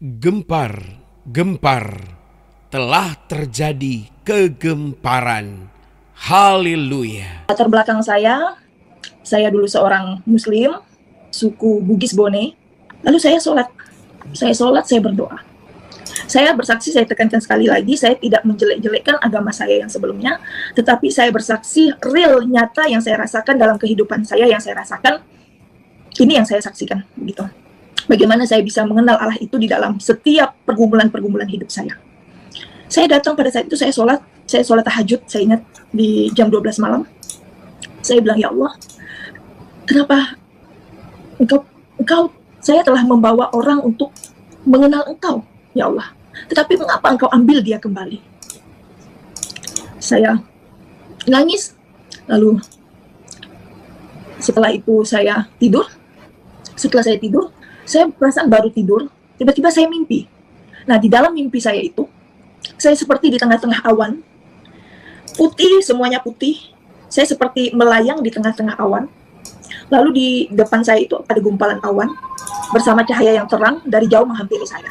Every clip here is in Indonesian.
Gempar, gempar, telah terjadi kegemparan. Haleluya. Latar belakang saya dulu seorang Muslim, suku Bugis Bone. Lalu saya sholat, saya berdoa. Saya bersaksi, saya tekankan sekali lagi, saya tidak menjelek-jelekkan agama saya yang sebelumnya, tetapi saya bersaksi real, nyata yang saya rasakan dalam kehidupan saya, yang saya rasakan, ini yang saya saksikan, begitu. Bagaimana saya bisa mengenal Allah itu di dalam setiap pergumulan-pergumulan hidup saya. Saya datang pada saat itu, saya sholat tahajud, saya ingat di jam 12 malam. Saya bilang, ya Allah, kenapa engkau saya telah membawa orang untuk mengenal engkau, ya Allah. Tetapi mengapa engkau ambil dia kembali? Saya nangis, lalu setelah itu saya tidur. Setelah saya tidur, saya perasaan baru tidur, tiba-tiba saya mimpi. Nah, di dalam mimpi saya itu, saya seperti di tengah-tengah awan, putih, semuanya putih. Saya seperti melayang di tengah-tengah awan. Lalu di depan saya itu ada gumpalan awan bersama cahaya yang terang dari jauh menghampiri saya.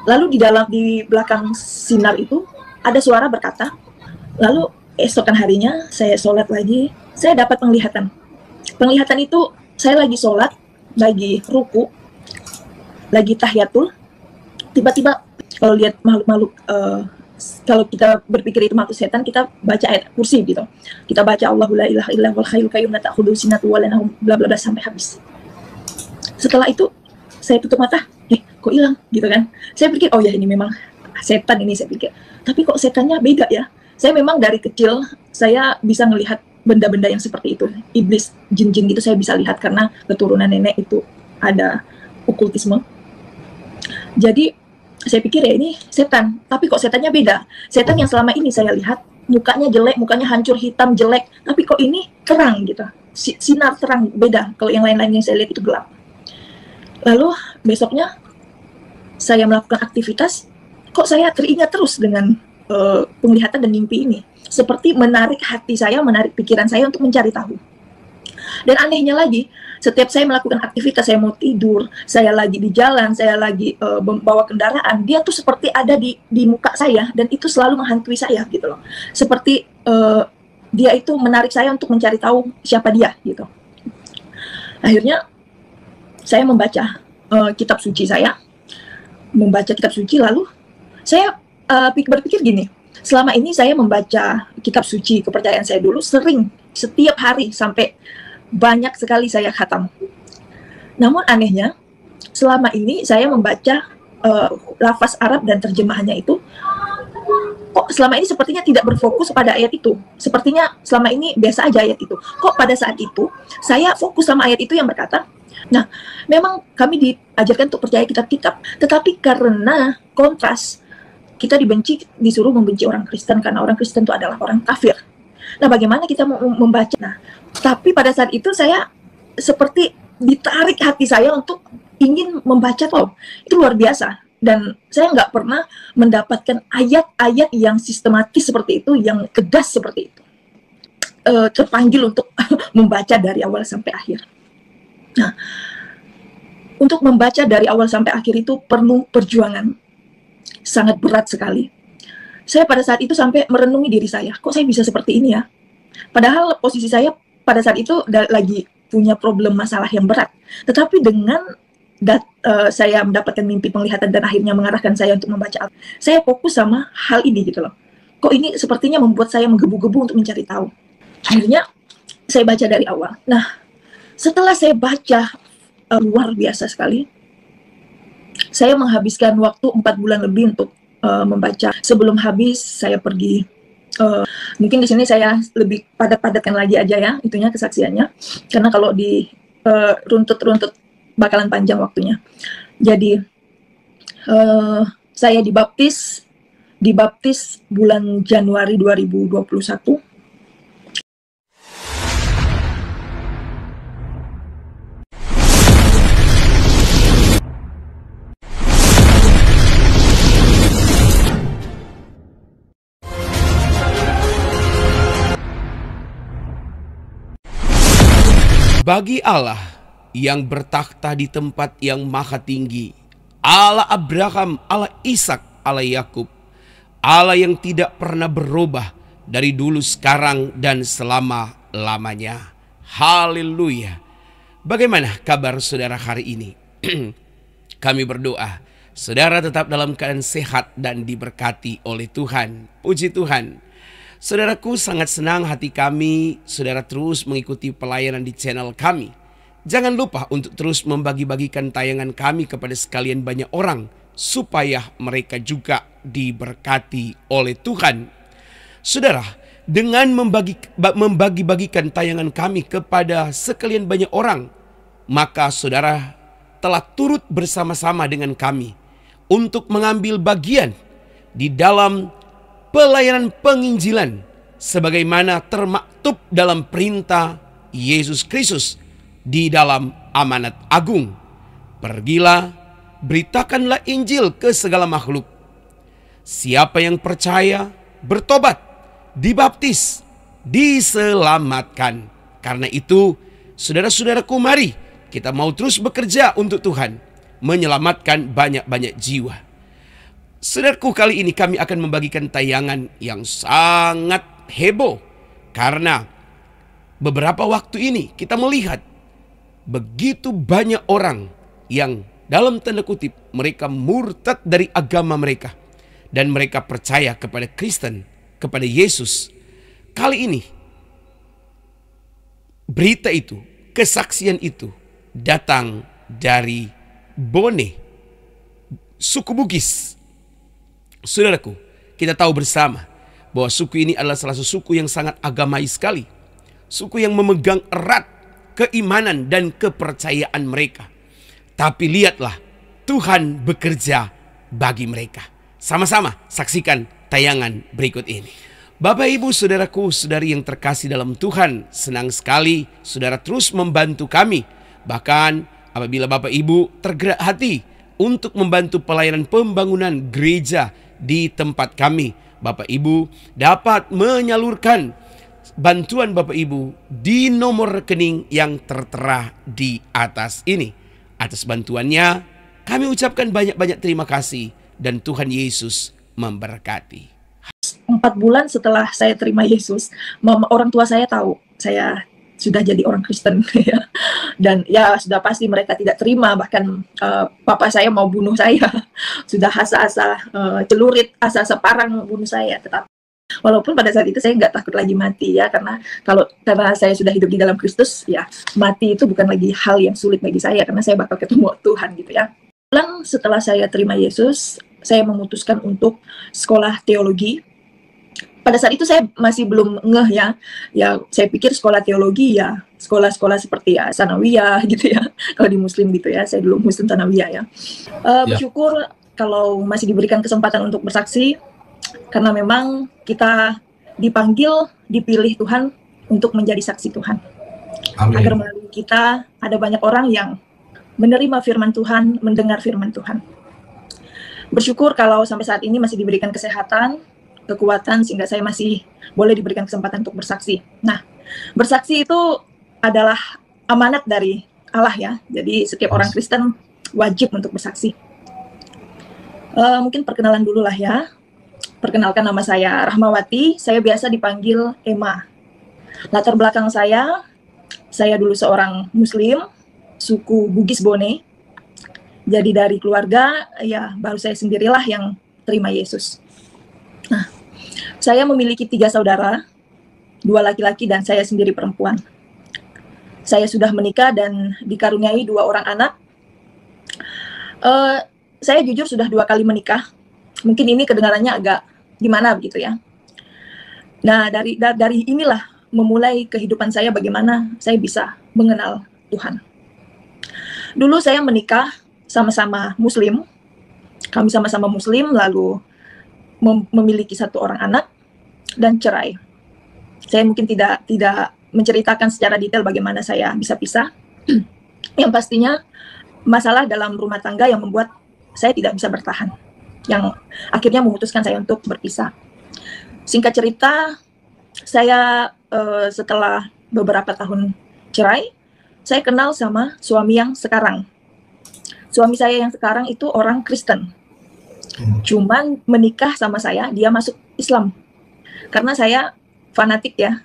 Lalu di belakang sinar itu ada suara berkata. Lalu esokan harinya saya sholat lagi, saya dapat penglihatan. Penglihatan itu saya lagi sholat, lagi ruku, lagi tahiyatul. Tiba-tiba kalau lihat makhluk-makhluk, kalau kita berpikir itu makhluk setan, kita baca ayat kursi gitu. Kita baca Allahu la ilaha illa huwal hayyul qayyum la ta'khudhuhu sinatun wa la nawm, bla bla bla sampai habis. Setelah itu saya tutup mata, kok hilang gitu kan. Saya pikir, oh ya ini memang setan ini, saya pikir. Tapi kok setannya beda ya. Saya memang dari kecil saya bisa melihat benda-benda yang seperti itu. Iblis, jin-jin gitu saya bisa lihat karena keturunan nenek itu ada okultisme. Jadi saya pikir ya ini setan, tapi kok setannya beda. Setan yang selama ini saya lihat mukanya jelek, mukanya hancur, hitam, jelek, tapi kok ini terang gitu, sinar terang, beda. Kalau yang lain-lain yang saya lihat itu gelap. Lalu besoknya saya melakukan aktivitas, kok saya teringat terus dengan penglihatan dan mimpi ini, seperti menarik hati saya, menarik pikiran saya untuk mencari tahu. Dan anehnya lagi, setiap saya melakukan aktivitas, saya mau tidur, saya lagi di jalan, saya lagi membawa kendaraan, dia tuh seperti ada di muka saya, dan itu selalu menghantui saya gitu loh. Seperti dia itu menarik saya untuk mencari tahu siapa dia gitu. Akhirnya saya membaca kitab suci saya, lalu saya berpikir gini, selama ini saya membaca kitab suci kepercayaan saya dulu, sering, setiap hari, sampai banyak sekali saya khatam. Namun anehnya, selama ini saya membaca lafaz Arab dan terjemahannya itu, kok selama ini sepertinya tidak berfokus pada ayat itu. Sepertinya selama ini biasa aja ayat itu. Kok pada saat itu, saya fokus sama ayat itu yang berkata, nah, memang kami diajarkan untuk percaya kitab-kitab, tetapi karena kontras, kita disuruh membenci orang Kristen, karena orang Kristen itu adalah orang kafir. Nah, bagaimana kita membaca? Nah, tapi pada saat itu saya seperti ditarik hati saya untuk ingin membaca tuh. Itu luar biasa. Dan saya nggak pernah mendapatkan ayat-ayat yang sistematis seperti itu, yang tegas seperti itu. Terpanggil untuk membaca dari awal sampai akhir. Nah, untuk membaca dari awal sampai akhir itu perlu perjuangan. Sangat berat sekali. Saya pada saat itu sampai merenungi diri saya, kok saya bisa seperti ini ya? Padahal posisi saya pada saat itu lagi punya problem masalah yang berat. Tetapi dengan saya mendapatkan mimpi penglihatan dan akhirnya mengarahkan saya untuk membaca, saya fokus sama hal ini gitu loh. Kok ini sepertinya membuat saya menggebu-gebu untuk mencari tahu. Akhirnya saya baca dari awal. Nah, setelah saya baca luar biasa sekali, saya menghabiskan waktu 4 bulan lebih untuk membaca. Sebelum habis saya pergi, mungkin di sini saya lebih padat-padatkan lagi aja ya itunya kesaksiannya, karena kalau di runtut bakalan panjang waktunya. Jadi saya dibaptis bulan Januari 2021. Bagi Allah yang bertakhta di tempat yang maha tinggi, Allah Abraham, Allah Ishak, Allah Yakub, Allah yang tidak pernah berubah dari dulu, sekarang, dan selama-lamanya. Haleluya. Bagaimana kabar saudara hari ini? Kami berdoa saudara tetap dalam keadaan sehat dan diberkati oleh Tuhan. Puji Tuhan. Saudaraku, sangat senang hati kami saudara terus mengikuti pelayanan di channel kami. Jangan lupa untuk terus membagi-bagikan tayangan kami kepada sekalian banyak orang, supaya mereka juga diberkati oleh Tuhan. Saudara, dengan membagi-bagikan tayangan kami kepada sekalian banyak orang, maka saudara telah turut bersama-sama dengan kami untuk mengambil bagian di dalam pelayanan penginjilan sebagaimana termaktub dalam perintah Yesus Kristus di dalam amanat agung. Pergilah, beritakanlah Injil ke segala makhluk. Siapa yang percaya, bertobat, dibaptis, diselamatkan. Karena itu, saudara-saudaraku, mari kita mau terus bekerja untuk Tuhan, menyelamatkan banyak-banyak jiwa. Saudaraku, kali ini kami akan membagikan tayangan yang sangat heboh. Karena beberapa waktu ini kita melihat begitu banyak orang yang dalam tanda kutip mereka murtad dari agama mereka, dan mereka percaya kepada Kristen, kepada Yesus. Kali ini berita itu, kesaksian itu datang dari Bone, suku Bugis. Saudaraku, kita tahu bersama bahwa suku ini adalah salah satu suku yang sangat agamais sekali. Suku yang memegang erat keimanan dan kepercayaan mereka. Tapi lihatlah, Tuhan bekerja bagi mereka. Sama-sama saksikan tayangan berikut ini. Bapak, Ibu, saudaraku, saudari yang terkasih dalam Tuhan, senang sekali saudara terus membantu kami. Bahkan apabila Bapak Ibu tergerak hati untuk membantu pelayanan pembangunan gereja di tempat kami, Bapak Ibu dapat menyalurkan bantuan Bapak Ibu di nomor rekening yang tertera di atas ini. Atas bantuannya kami ucapkan banyak-banyak terima kasih, dan Tuhan Yesus memberkati. 4 bulan setelah saya terima Yesus, orang tua saya tahu saya sudah jadi orang Kristen ya. Dan ya sudah pasti mereka tidak terima, bahkan papa saya mau bunuh saya. Sudah asa-asa celurit, asa-asa parang bunuh saya. Tetapi walaupun pada saat itu saya nggak takut lagi mati ya, karena saya sudah hidup di dalam Kristus, ya mati itu bukan lagi hal yang sulit bagi saya, karena saya bakal ketemu Tuhan gitu ya. Setelah saya terima Yesus, saya memutuskan untuk sekolah teologi. Pada saat itu saya masih belum ngeh ya saya pikir sekolah teologi ya sekolah-sekolah seperti ya Sanawiyah gitu ya, kalau di Muslim gitu ya, saya dulu Muslim Sanawiyah ya. Bersyukur kalau masih diberikan kesempatan untuk bersaksi, karena memang kita dipanggil, dipilih Tuhan untuk menjadi saksi Tuhan. Amin. Agar melalui kita ada banyak orang yang menerima firman Tuhan, mendengar firman Tuhan. Bersyukur kalau sampai saat ini masih diberikan kesehatan, kekuatan, sehingga saya masih boleh diberikan kesempatan untuk bersaksi. Nah, bersaksi itu adalah amanat dari Allah ya. Jadi setiap orang Kristen wajib untuk bersaksi. Mungkin perkenalan dulu lah ya. Perkenalkan, nama saya Rahmawati, saya biasa dipanggil Emma. Latar belakang saya dulu seorang Muslim, suku Bugis Bone. Jadi dari keluarga, ya baru saya sendirilah yang terima Yesus. Nah, saya memiliki 3 saudara, 2 laki-laki dan saya sendiri perempuan. Saya sudah menikah dan dikaruniai 2 orang anak. Saya jujur sudah 2 kali menikah. Mungkin ini kedengarannya agak gimana begitu ya. Nah, dari inilah memulai kehidupan saya, bagaimana saya bisa mengenal Tuhan. Dulu saya menikah sama-sama Muslim. Kami sama-sama Muslim, lalu memiliki 1 orang anak dan cerai. Saya mungkin tidak menceritakan secara detail bagaimana saya bisa pisah. Yang pastinya masalah dalam rumah tangga yang membuat saya tidak bisa bertahan, yang akhirnya memutuskan saya untuk berpisah. Singkat cerita, saya setelah beberapa tahun cerai, saya kenal sama suami yang sekarang. Suami saya yang sekarang itu orang Kristen. Cuman menikah sama saya, dia masuk Islam. Karena saya fanatik ya.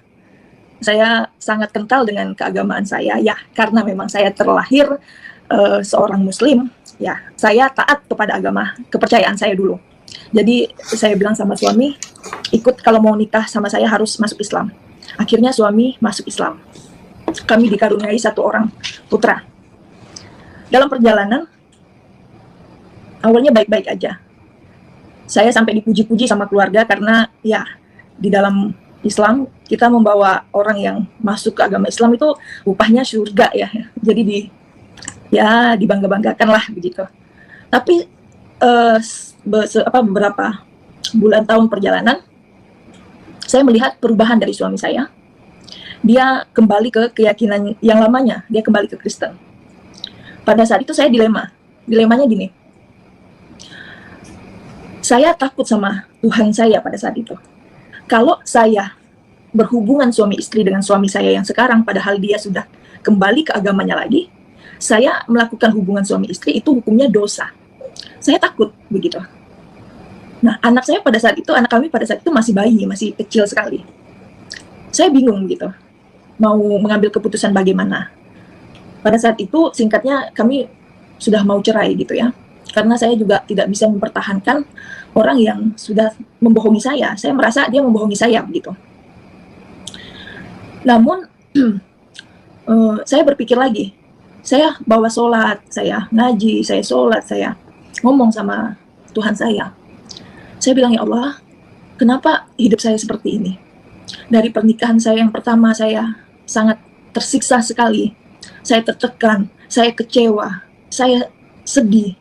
Saya sangat kental dengan keagamaan saya ya, karena memang saya terlahir seorang muslim ya. Saya taat kepada agama kepercayaan saya dulu. Jadi saya bilang sama suami, ikut kalau mau nikah sama saya harus masuk Islam. Akhirnya suami masuk Islam. Kami dikaruniai 1 orang putra. Dalam perjalanan awalnya baik-baik aja. Saya sampai dipuji-puji sama keluarga karena ya di dalam Islam kita membawa orang yang masuk ke agama Islam itu upahnya surga ya. Jadi dibangga-banggakan lah begitu. Tapi beberapa bulan tahun perjalanan saya melihat perubahan dari suami saya. Dia kembali ke keyakinan yang lamanya, dia kembali ke Kristen. Pada saat itu saya dilemanya gini. Saya takut sama Tuhan saya pada saat itu. Kalau saya berhubungan suami istri dengan suami saya yang sekarang, padahal dia sudah kembali ke agamanya lagi, saya melakukan hubungan suami istri itu hukumnya dosa. Saya takut begitu. Nah, anak kami pada saat itu masih bayi, masih kecil sekali. Saya bingung gitu, mau mengambil keputusan bagaimana. Pada saat itu, singkatnya kami sudah mau cerai gitu ya. Karena saya juga tidak bisa mempertahankan orang yang sudah membohongi saya. Saya merasa dia membohongi saya begitu. Namun, saya berpikir lagi. Saya bawa sholat, saya ngaji, saya sholat, saya ngomong sama Tuhan saya. Saya bilang, ya Allah, kenapa hidup saya seperti ini? Dari pernikahan saya yang pertama, saya sangat tersiksa sekali. Saya tertekan, saya kecewa, saya sedih.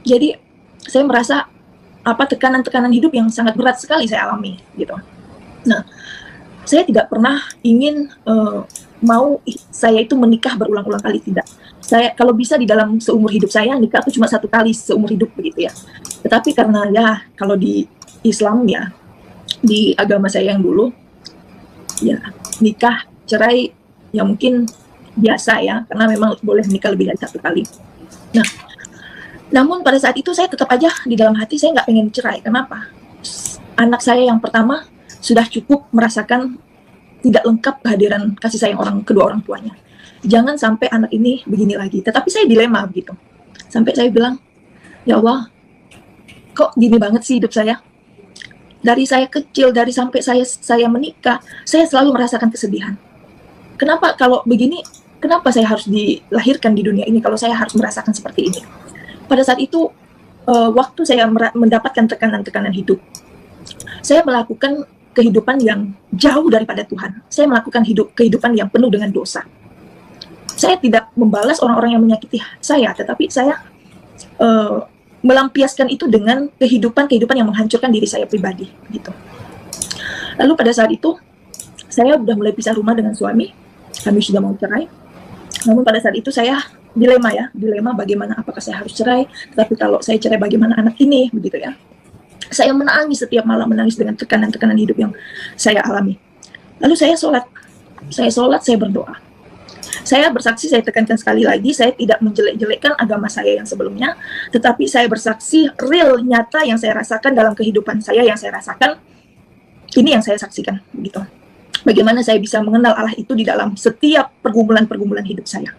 Jadi saya merasa tekanan-tekanan hidup yang sangat berat sekali saya alami gitu. Nah, saya tidak pernah ingin mau saya itu menikah berulang-ulang kali, tidak. Saya kalau bisa di dalam seumur hidup saya nikah itu cuma 1 kali seumur hidup begitu ya. Tetapi karena ya kalau di Islam ya, di agama saya yang dulu ya nikah cerai ya mungkin biasa ya, karena memang boleh menikah lebih dari 1 kali. Nah, namun pada saat itu saya tetap aja di dalam hati saya nggak pengen cerai. Kenapa? Anak saya yang pertama sudah cukup merasakan tidak lengkap kehadiran kasih sayang kedua orang tuanya. Jangan sampai anak ini begini lagi. Tetapi saya dilema begitu. Sampai saya bilang, ya Allah, kok gini banget sih hidup saya? Dari saya kecil, dari sampai saya menikah, saya selalu merasakan kesedihan. Kenapa kalau begini? Kenapa saya harus dilahirkan di dunia ini kalau saya harus merasakan seperti ini? Pada saat itu, waktu saya mendapatkan tekanan-tekanan hidup, saya melakukan kehidupan yang jauh daripada Tuhan. Saya melakukan kehidupan yang penuh dengan dosa. Saya tidak membalas orang-orang yang menyakiti saya, tetapi saya melampiaskan itu dengan kehidupan yang menghancurkan diri saya pribadi. Gitu. Lalu pada saat itu, saya sudah mulai pisah rumah dengan suami. Kami sudah mau cerai. Namun pada saat itu saya dilema bagaimana, apakah saya harus cerai, tapi kalau saya cerai bagaimana anak ini, begitu ya. Saya menangis setiap malam, menangis dengan tekanan-tekanan hidup yang saya alami. Lalu saya sholat, saya berdoa. Saya bersaksi, saya tekankan sekali lagi, saya tidak menjelek-jelekkan agama saya yang sebelumnya, tetapi saya bersaksi real, nyata yang saya rasakan dalam kehidupan saya, yang saya rasakan, ini yang saya saksikan, begitu. Bagaimana saya bisa mengenal Allah itu di dalam setiap pergumulan-pergumulan hidup saya.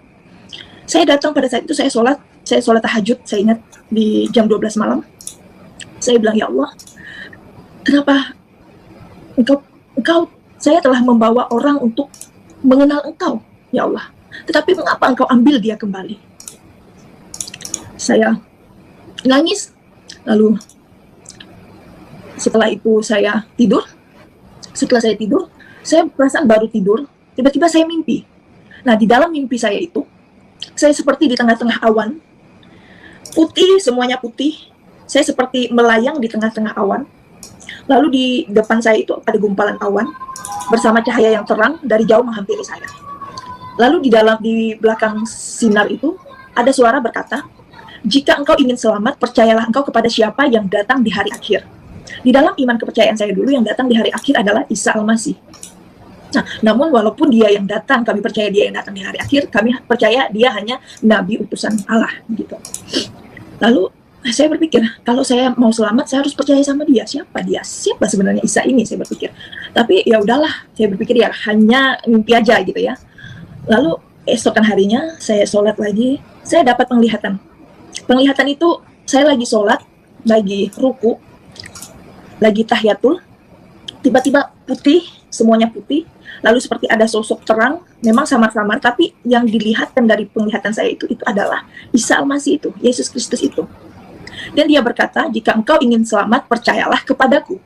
Saya datang pada saat itu, saya sholat tahajud, saya ingat di jam 12 malam. Saya bilang, ya Allah, kenapa saya telah membawa orang untuk mengenal Engkau, ya Allah. Tetapi mengapa Engkau ambil dia kembali? Saya nangis, lalu setelah itu saya tidur. Setelah saya tidur, saya perasaan baru tidur, tiba-tiba saya mimpi. Nah, di dalam mimpi saya itu, saya seperti di tengah-tengah awan, putih, semuanya putih. Saya seperti melayang di tengah-tengah awan. Lalu di depan saya itu ada gumpalan awan bersama cahaya yang terang dari jauh menghampiri saya. Lalu di belakang sinar itu ada suara berkata, jika engkau ingin selamat, percayalah engkau kepada siapa yang datang di hari akhir. Di dalam iman kepercayaan saya dulu, yang datang di hari akhir adalah Isa Al-Masih. Nah, namun walaupun dia yang datang, kami percaya dia yang datang di hari akhir, kami percaya dia hanya nabi utusan Allah gitu. Lalu saya berpikir, kalau saya mau selamat, saya harus percaya sama dia. Siapa dia? Siapa sebenarnya Isa ini? Saya berpikir. Tapi ya udahlah, saya berpikir ya hanya mimpi aja gitu ya. Lalu esokan harinya saya sholat lagi, saya dapat penglihatan. Penglihatan itu saya lagi sholat, lagi ruku, lagi tahiyatul, tiba-tiba putih, semuanya putih, lalu seperti ada sosok terang, memang samar-samar, tapi yang dilihatkan dari penglihatan saya itu adalah Isa Al-Masih itu, Yesus Kristus itu. Dan dia berkata, jika engkau ingin selamat, percayalah kepadaku.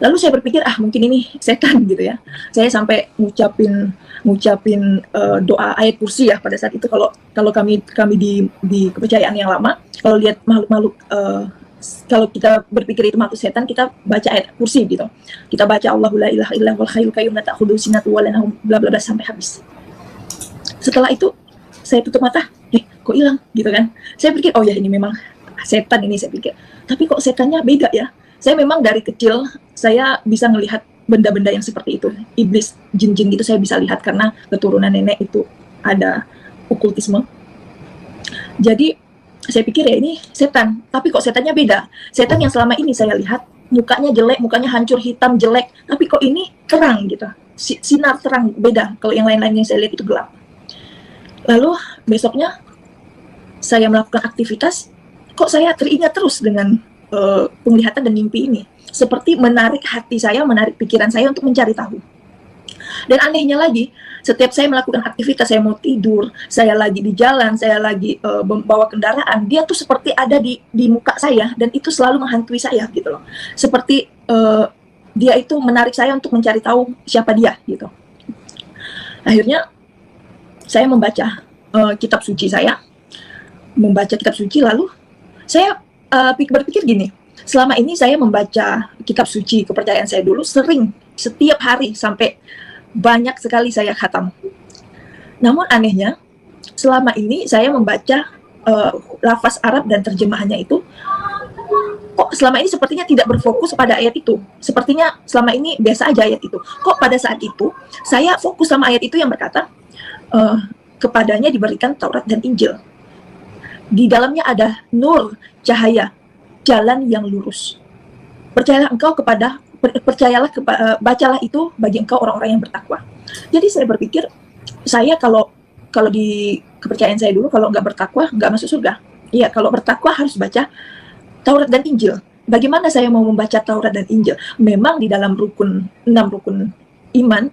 Lalu saya berpikir, mungkin ini setan gitu ya. Saya sampai ngucapin doa ayat kursi ya pada saat itu. Kalau kami di kepercayaan yang lama, kalau lihat makhluk-makhluk, kalau kita berpikir itu makhluk setan, kita baca ayat kursi gitu. Kita baca Allahu la ilaha illa huwal hayyul qayyum la ta'khudhuhu sinatun wa la nawm, bla bla bla sampai habis. Setelah itu saya tutup mata, kok hilang gitu kan. Saya pikir, oh ya ini memang setan ini, saya pikir. Tapi kok setannya beda ya. Saya memang dari kecil saya bisa melihat benda-benda yang seperti itu. Iblis, jin-jin gitu saya bisa lihat karena keturunan nenek itu ada okultisme. Jadi saya pikir ya ini setan, tapi kok setannya beda. Setan yang selama ini saya lihat mukanya jelek, mukanya hancur, hitam, jelek, tapi kok ini terang gitu. Sinar terang, beda. Kalau yang lain-lain yang saya lihat itu gelap. Lalu besoknya saya melakukan aktivitas, kok saya teringat terus dengan penglihatan dan mimpi ini. Seperti menarik hati saya, menarik pikiran saya untuk mencari tahu. Dan anehnya lagi, setiap saya melakukan aktivitas, saya mau tidur, saya lagi di jalan, saya lagi bawa kendaraan, dia tuh seperti ada di muka saya, dan itu selalu menghantui saya gitu loh. Seperti dia itu menarik saya untuk mencari tahu siapa dia gitu. Akhirnya saya membaca kitab suci saya, membaca kitab suci, lalu saya berpikir gini, selama ini saya membaca kitab suci kepercayaan saya dulu sering, setiap hari sampai banyak sekali saya khatam. Namun anehnya, selama ini saya membaca lafaz Arab dan terjemahannya itu, kok selama ini sepertinya tidak berfokus pada ayat itu. Sepertinya selama ini biasa aja ayat itu. Kok pada saat itu saya fokus sama ayat itu yang berkata, kepadanya diberikan Taurat dan Injil. Di dalamnya ada nur, cahaya, jalan yang lurus. Percayalah bacalah itu bagi engkau orang-orang yang bertakwa. Jadi saya berpikir, saya kalau di kepercayaan saya dulu, kalau nggak bertakwa nggak masuk surga. Iya, kalau bertakwa harus baca Taurat dan Injil. Bagaimana saya mau membaca Taurat dan Injil? Memang di dalam 6 rukun iman,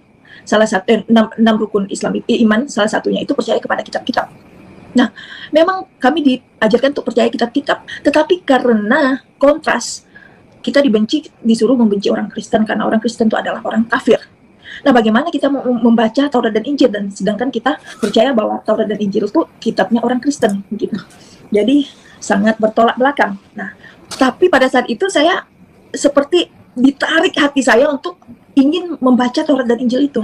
salah satu 6 rukun Islam iman, salah satunya itu percaya kepada kitab-kitab. Nah, memang kami diajarkan untuk percaya kitab-kitab, tetapi karena kontras, kita disuruh membenci orang Kristen karena orang Kristen itu adalah orang kafir. Nah, bagaimana kita mau membaca Taurat dan Injil, dan sedangkan kita percaya bahwa Taurat dan Injil itu kitabnya orang Kristen gitu. Jadi sangat bertolak belakang. Nah, tapi pada saat itu saya seperti ditarik hati saya untuk ingin membaca Taurat dan Injil itu.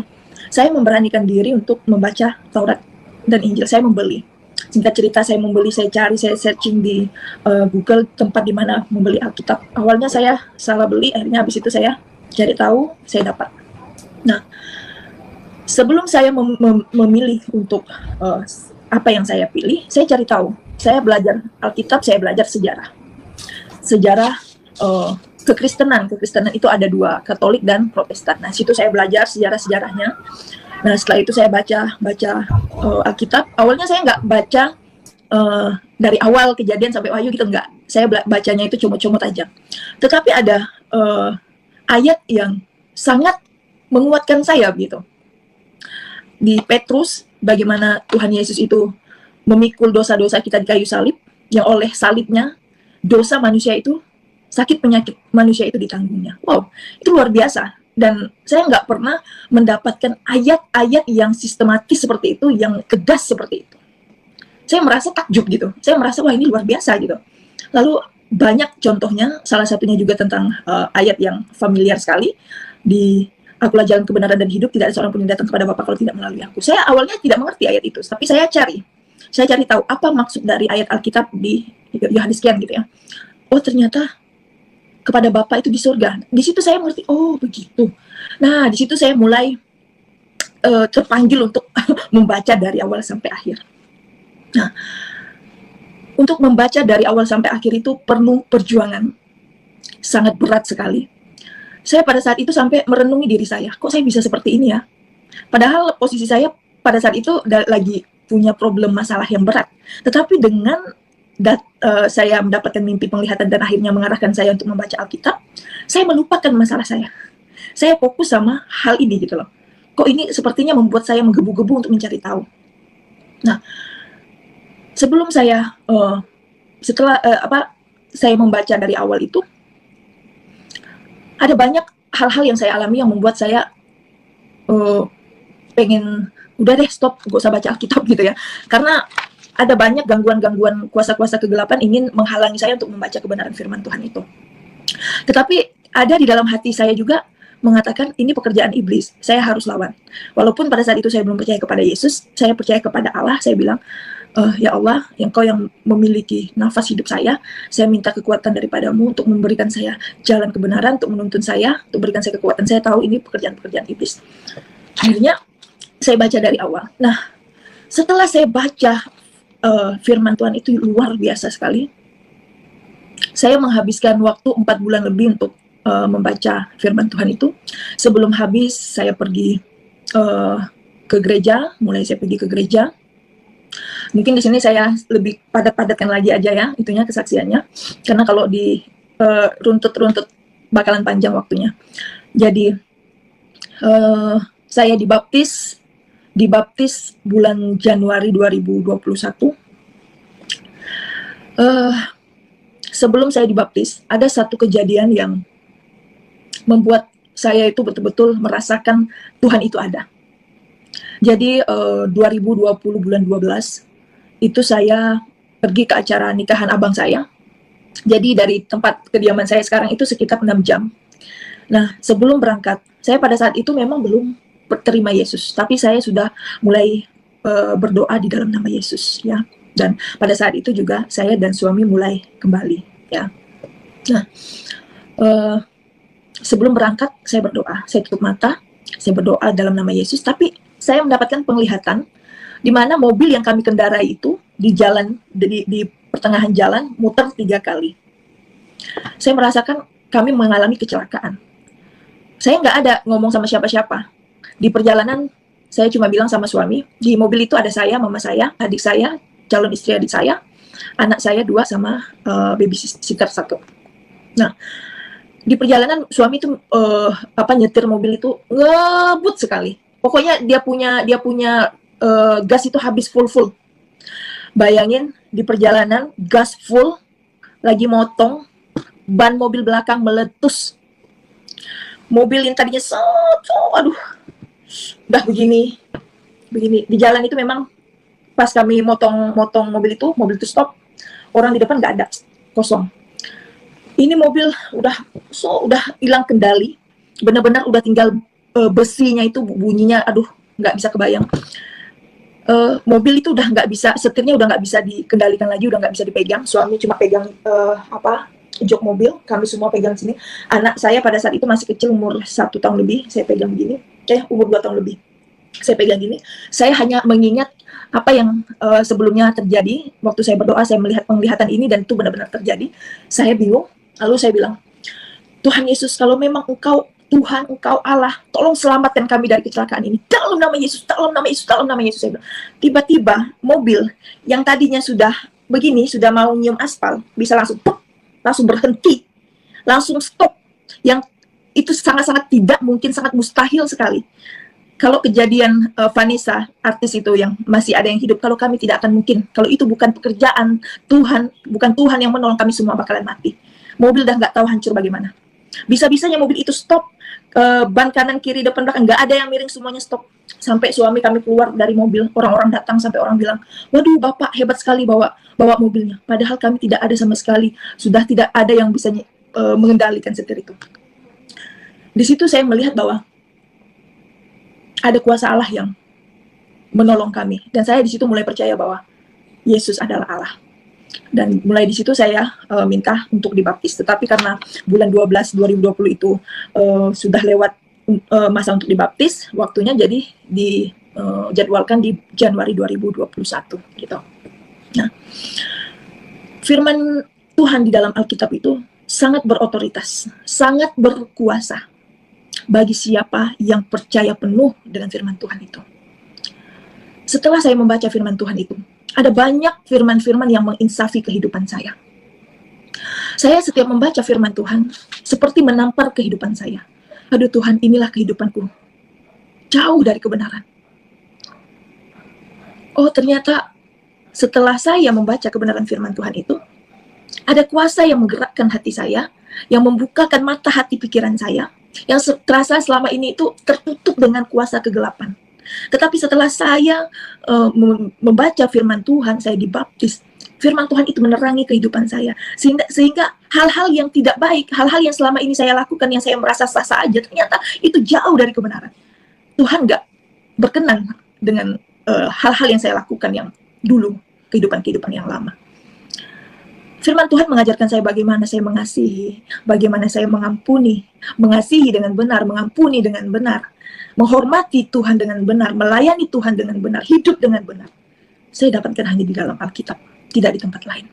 Saya memberanikan diri untuk membaca Taurat dan Injil. Saya membeli. Singkat cerita, saya membeli, saya cari, saya searching di Google tempat di mana membeli Alkitab. Awalnya saya salah beli, akhirnya habis itu saya cari tahu, saya dapat. Nah, sebelum saya memilih untuk apa yang saya pilih, saya cari tahu. Saya belajar Alkitab, saya belajar sejarah kekristenan. Kekristenan itu ada 2, Katolik dan Protestan. Nah, situ saya belajar sejarah-sejarahnya. Nah, setelah itu saya baca Alkitab. Awalnya saya nggak baca dari awal Kejadian sampai Wahyu gitu, nggak. Saya bacanya itu comot-comot aja. Tetapi ada ayat yang sangat menguatkan saya gitu. Di Petrus, bagaimana Tuhan Yesus itu memikul dosa-dosa kita di kayu salib, yang oleh salibnya dosa manusia itu, sakit penyakit manusia itu ditanggungnya. Wow, itu luar biasa. Dan saya nggak pernah mendapatkan ayat-ayat yang sistematis seperti itu, yang tegas seperti itu. Saya merasa takjub gitu. Saya merasa, wah ini luar biasa gitu. Lalu banyak contohnya, salah satunya juga tentang ayat yang familiar sekali. Di Akulah jalan kebenaran dan hidup, tidak ada seorang pun yang datang kepada Bapa kalau tidak melalui aku. Saya awalnya tidak mengerti ayat itu, tapi saya cari tahu apa maksud dari ayat Alkitab di Yohanes sekian gitu ya. Oh ternyata kepada Bapa itu di surga. Di situ saya mengerti, oh begitu. Nah, di situ saya mulai terpanggil untuk membaca dari awal sampai akhir. Nah, untuk membaca dari awal sampai akhir itu perlu perjuangan, sangat berat sekali. Saya pada saat itu sampai merenungi diri saya, kok saya bisa seperti ini ya? Padahal posisi saya pada saat itu lagi punya problem masalah yang berat. Tetapi dengan saya mendapatkan mimpi penglihatan dan akhirnya mengarahkan saya untuk membaca Alkitab, saya melupakan masalah saya. Saya fokus sama hal ini gitu loh. Kok ini sepertinya membuat saya menggebu-gebu untuk mencari tahu. Nah, sebelum saya saya membaca dari awal itu, ada banyak hal-hal yang saya alami yang membuat saya pengen udah deh stop, gak usah baca Alkitab gitu ya. Karena ada banyak gangguan-gangguan kuasa-kuasa kegelapan ingin menghalangi saya untuk membaca kebenaran firman Tuhan itu. Tetapi ada di dalam hati saya juga mengatakan ini pekerjaan iblis, saya harus lawan. Walaupun pada saat itu saya belum percaya kepada Yesus, saya percaya kepada Allah. Saya bilang, ya Allah, Engkau yang memiliki nafas hidup saya minta kekuatan daripadamu untuk memberikan saya jalan kebenaran, untuk menuntun saya, untuk berikan saya kekuatan. Saya tahu ini pekerjaan-pekerjaan iblis. Akhirnya saya baca dari awal. Nah, setelah saya baca firman Tuhan itu luar biasa sekali. Saya menghabiskan waktu 4 bulan lebih untuk membaca firman Tuhan itu. Sebelum habis, saya pergi ke gereja. Mulai saya pergi ke gereja. Mungkin di sini saya lebih padat-padatkan lagi aja ya, itunya kesaksiannya. Karena kalau di runtut-runtut bakalan panjang waktunya. Jadi saya dibaptis bulan Januari 2021. Sebelum saya dibaptis, ada satu kejadian yang membuat saya itu betul-betul merasakan Tuhan itu ada. Jadi 2020 bulan 12 itu saya pergi ke acara nikahan abang saya. Jadi dari tempat kediaman saya sekarang itu sekitar 6 jam. Nah, sebelum berangkat, saya pada saat itu memang belum terima Yesus, tapi saya sudah mulai berdoa di dalam nama Yesus ya. Dan pada saat itu juga saya dan suami mulai kembali ya. Nah, sebelum berangkat saya berdoa, saya tutup mata, saya berdoa dalam nama Yesus, tapi saya mendapatkan penglihatan di mana mobil yang kami kendarai itu di jalan di pertengahan jalan muter 3 kali. Saya merasakan kami mengalami kecelakaan. Saya nggak ada ngomong sama siapa-siapa. Di perjalanan saya cuma bilang sama suami, di mobil itu ada saya, mama saya, adik saya, calon istri adik saya, anak saya 2 sama babysitter 1. Nah, di perjalanan suami itu nyetir mobil itu ngebut sekali. Pokoknya dia punya gas itu habis full. Bayangin di perjalanan gas full, lagi motong, ban mobil belakang meletus. Mobil yang tadinya aduh, udah begini. Di jalan itu memang pas kami motong mobil itu stop, orang di depan nggak ada, kosong. Ini mobil udah hilang kendali, benar-benar udah tinggal besinya itu bunyinya, aduh nggak bisa kebayang. Mobil itu udah nggak bisa, setirnya udah nggak bisa dikendalikan lagi, udah nggak bisa dipegang. Suami cuma pegang jok mobil, kami semua pegang sini. Anak saya pada saat itu masih kecil, umur 1 tahun lebih, saya pegang begini. Umur 2 tahun lebih, saya pegang gini. Saya hanya mengingat apa yang sebelumnya terjadi. Waktu saya berdoa, saya melihat penglihatan ini dan itu benar-benar terjadi. Saya bingung. Lalu saya bilang, Tuhan Yesus, kalau memang Engkau Tuhan, Engkau Allah, tolong selamatkan kami dari kecelakaan ini. Dalam nama Yesus, dalam nama Yesus, dalam nama Yesus. Saya bilang. Tiba-tiba mobil yang tadinya sudah begini, sudah mau nyium aspal, bisa langsung berhenti, langsung stop. Yang itu sangat-sangat tidak mungkin, sangat mustahil sekali. Kalau kejadian Vanessa, artis itu yang masih ada yang hidup, kalau kami tidak akan mungkin. Kalau itu bukan pekerjaan Tuhan, bukan Tuhan yang menolong, kami semua bakalan mati. Mobil udah nggak tahu hancur bagaimana. Bisa-bisanya mobil itu stop, ban kanan, kiri, depan, belakang, nggak ada yang miring, semuanya stop. Sampai suami kami keluar dari mobil, orang-orang datang, sampai orang bilang, waduh Bapak hebat sekali bawa mobilnya. Padahal kami tidak ada sama sekali, sudah tidak ada yang bisa mengendalikan setir itu. Di situ saya melihat bahwa ada kuasa Allah yang menolong kami. Dan saya di situ mulai percaya bahwa Yesus adalah Allah. Dan mulai di situ saya minta untuk dibaptis. Tetapi karena bulan 12 2020 itu sudah lewat masa untuk dibaptis, waktunya jadi dijadwalkan di Januari 2021 gitu. Nah, firman Tuhan di dalam Alkitab itu sangat berotoritas, sangat berkuasa bagi siapa yang percaya penuh dengan firman Tuhan itu. Setelah saya membaca firman Tuhan itu, ada banyak firman-firman yang menginsafi kehidupan saya. Saya setiap membaca firman Tuhan, seperti menampar kehidupan saya. Aduh Tuhan, inilah kehidupanku. Jauh dari kebenaran. Oh, ternyata setelah saya membaca kebenaran firman Tuhan itu, ada kuasa yang menggerakkan hati saya, yang membukakan mata hati pikiran saya, yang terasa selama ini itu tertutup dengan kuasa kegelapan. Tetapi setelah saya membaca firman Tuhan, saya dibaptis, firman Tuhan itu menerangi kehidupan saya. Sehingga hal-hal yang tidak baik, hal-hal yang selama ini saya lakukan, yang saya merasa sah-sah aja, ternyata itu jauh dari kebenaran. Tuhan gak berkenan dengan hal-hal yang saya lakukan yang dulu, kehidupan-kehidupan yang lama. Firman Tuhan mengajarkan saya bagaimana saya mengasihi, bagaimana saya mengampuni, mengasihi dengan benar, mengampuni dengan benar, menghormati Tuhan dengan benar, melayani Tuhan dengan benar, hidup dengan benar. Saya dapatkan hanya di dalam Alkitab, tidak di tempat lain.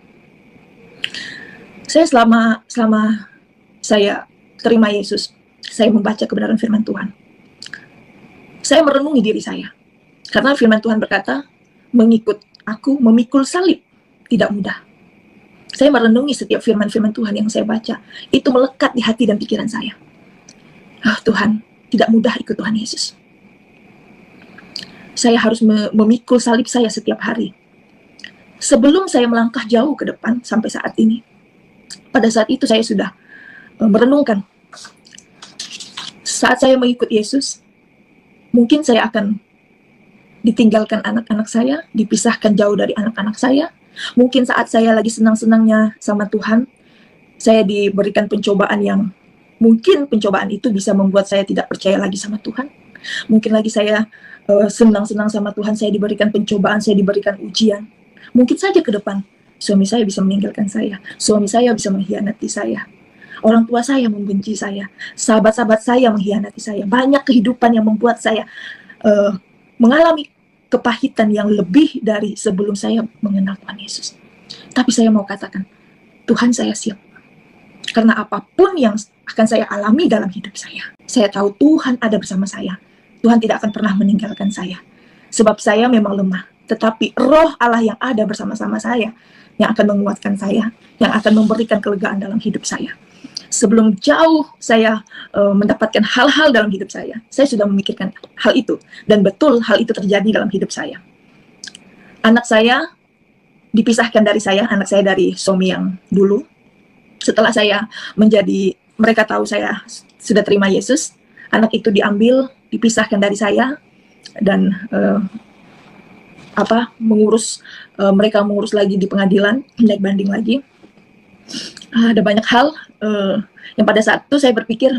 Saya selama saya terima Yesus, saya membaca kebenaran firman Tuhan. Saya merenungi diri saya. Karena firman Tuhan berkata, mengikut aku memikul salib tidak mudah. Saya merenungi setiap firman-firman Tuhan yang saya baca. Itu melekat di hati dan pikiran saya. Tuhan, tidak mudah ikut Tuhan Yesus. Saya harus memikul salib saya setiap hari. Sebelum saya melangkah jauh ke depan sampai saat ini, pada saat itu saya sudah merenungkan. Saat saya mengikut Yesus, mungkin saya akan ditinggalkan anak-anak saya, dipisahkan jauh dari anak-anak saya. Mungkin saat saya lagi senang-senangnya sama Tuhan, saya diberikan pencobaan yang mungkin pencobaan itu bisa membuat saya tidak percaya lagi sama Tuhan. Mungkin lagi saya senang-senang sama Tuhan, saya diberikan pencobaan, saya diberikan ujian. Mungkin saja ke depan, suami saya bisa meninggalkan saya, suami saya bisa mengkhianati saya, orang tua saya membenci saya, sahabat-sahabat saya mengkhianati saya. Banyak kehidupan yang membuat saya mengalami kepahitan yang lebih dari sebelum saya mengenal Tuhan Yesus. Tapi saya mau katakan, Tuhan saya siap. Karena apapun yang akan saya alami dalam hidup saya tahu Tuhan ada bersama saya. Tuhan tidak akan pernah meninggalkan saya. Sebab saya memang lemah. Tetapi roh Allah yang ada bersama-sama saya, yang akan menguatkan saya, yang akan memberikan kelegaan dalam hidup saya. Sebelum jauh saya mendapatkan hal-hal dalam hidup saya sudah memikirkan hal itu. Dan betul hal itu terjadi dalam hidup saya. Anak saya dipisahkan dari saya, anak saya dari suami yang dulu. Setelah saya mereka tahu saya sudah terima Yesus, anak itu diambil, dipisahkan dari saya, dan mereka mengurus lagi di pengadilan, naik banding lagi. Ada banyak hal yang pada saat itu saya berpikir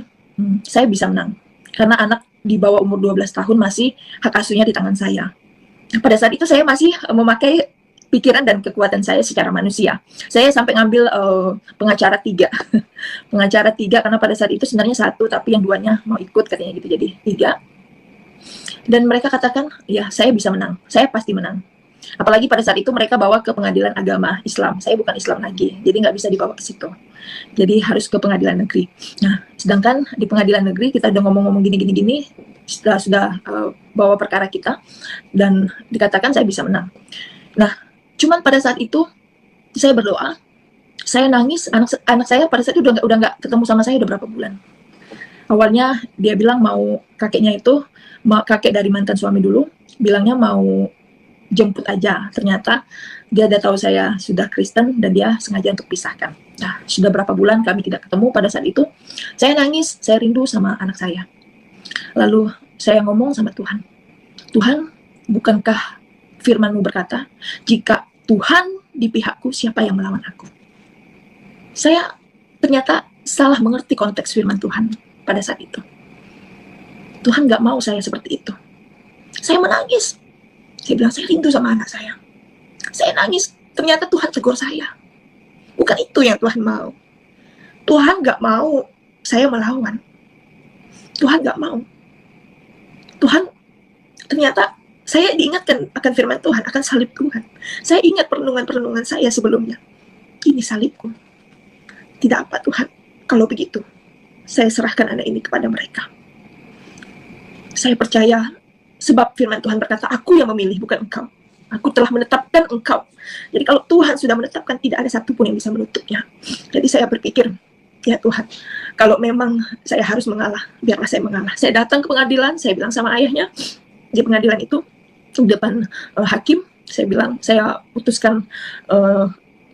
saya bisa menang karena anak di bawah umur 12 tahun masih hak asuhnya di tangan saya. Pada saat itu saya masih memakai pikiran dan kekuatan saya secara manusia. Saya sampai ngambil pengacara 3 pengacara 3 karena pada saat itu sebenarnya 1 tapi yang 2-nya mau ikut katanya gitu, jadi 3. Dan mereka katakan ya saya bisa menang, saya pasti menang. Apalagi pada saat itu mereka bawa ke pengadilan agama Islam. Saya bukan Islam lagi, jadi nggak bisa dibawa ke situ. Jadi harus ke pengadilan negeri. Nah, sedangkan di pengadilan negeri kita udah ngomong-ngomong gini, sudah bawa perkara kita, dan dikatakan saya bisa menang. Nah, cuman pada saat itu saya berdoa, saya nangis. Anak saya pada saat itu udah nggak ketemu sama saya udah berapa bulan. Awalnya dia bilang mau kakeknya itu, kakek dari mantan suami dulu, bilangnya mau jemput aja. Ternyata dia udah tahu saya sudah Kristen dan dia sengaja untuk pisahkan. Nah, sudah berapa bulan kami tidak ketemu. Pada saat itu saya nangis, saya rindu sama anak saya. Lalu saya ngomong sama Tuhan, Tuhan, bukankah firman-Mu berkata, jika Tuhan di pihakku, siapa yang melawan aku? Saya ternyata salah mengerti konteks firman Tuhan pada saat itu. Tuhan gak mau saya seperti itu. Saya menangis. Saya bilang, saya rindu sama anak saya. Saya nangis. Ternyata Tuhan tegur saya. Bukan itu yang Tuhan mau. Tuhan gak mau saya melawan. Tuhan gak mau. Tuhan, ternyata saya diingatkan akan firman Tuhan, akan salib Tuhan. Saya ingat perenungan-perenungan saya sebelumnya. Ini salibku. Tidak apa Tuhan, kalau begitu, saya serahkan anak ini kepada mereka. Saya percaya, sebab firman Tuhan berkata, aku yang memilih, bukan engkau. Aku telah menetapkan engkau. Jadi kalau Tuhan sudah menetapkan, tidak ada satupun yang bisa menutupnya. Jadi saya berpikir, ya Tuhan, kalau memang saya harus mengalah, biarlah saya mengalah. Saya datang ke pengadilan, saya bilang sama ayahnya, di pengadilan itu, di depan hakim, saya bilang, saya putuskan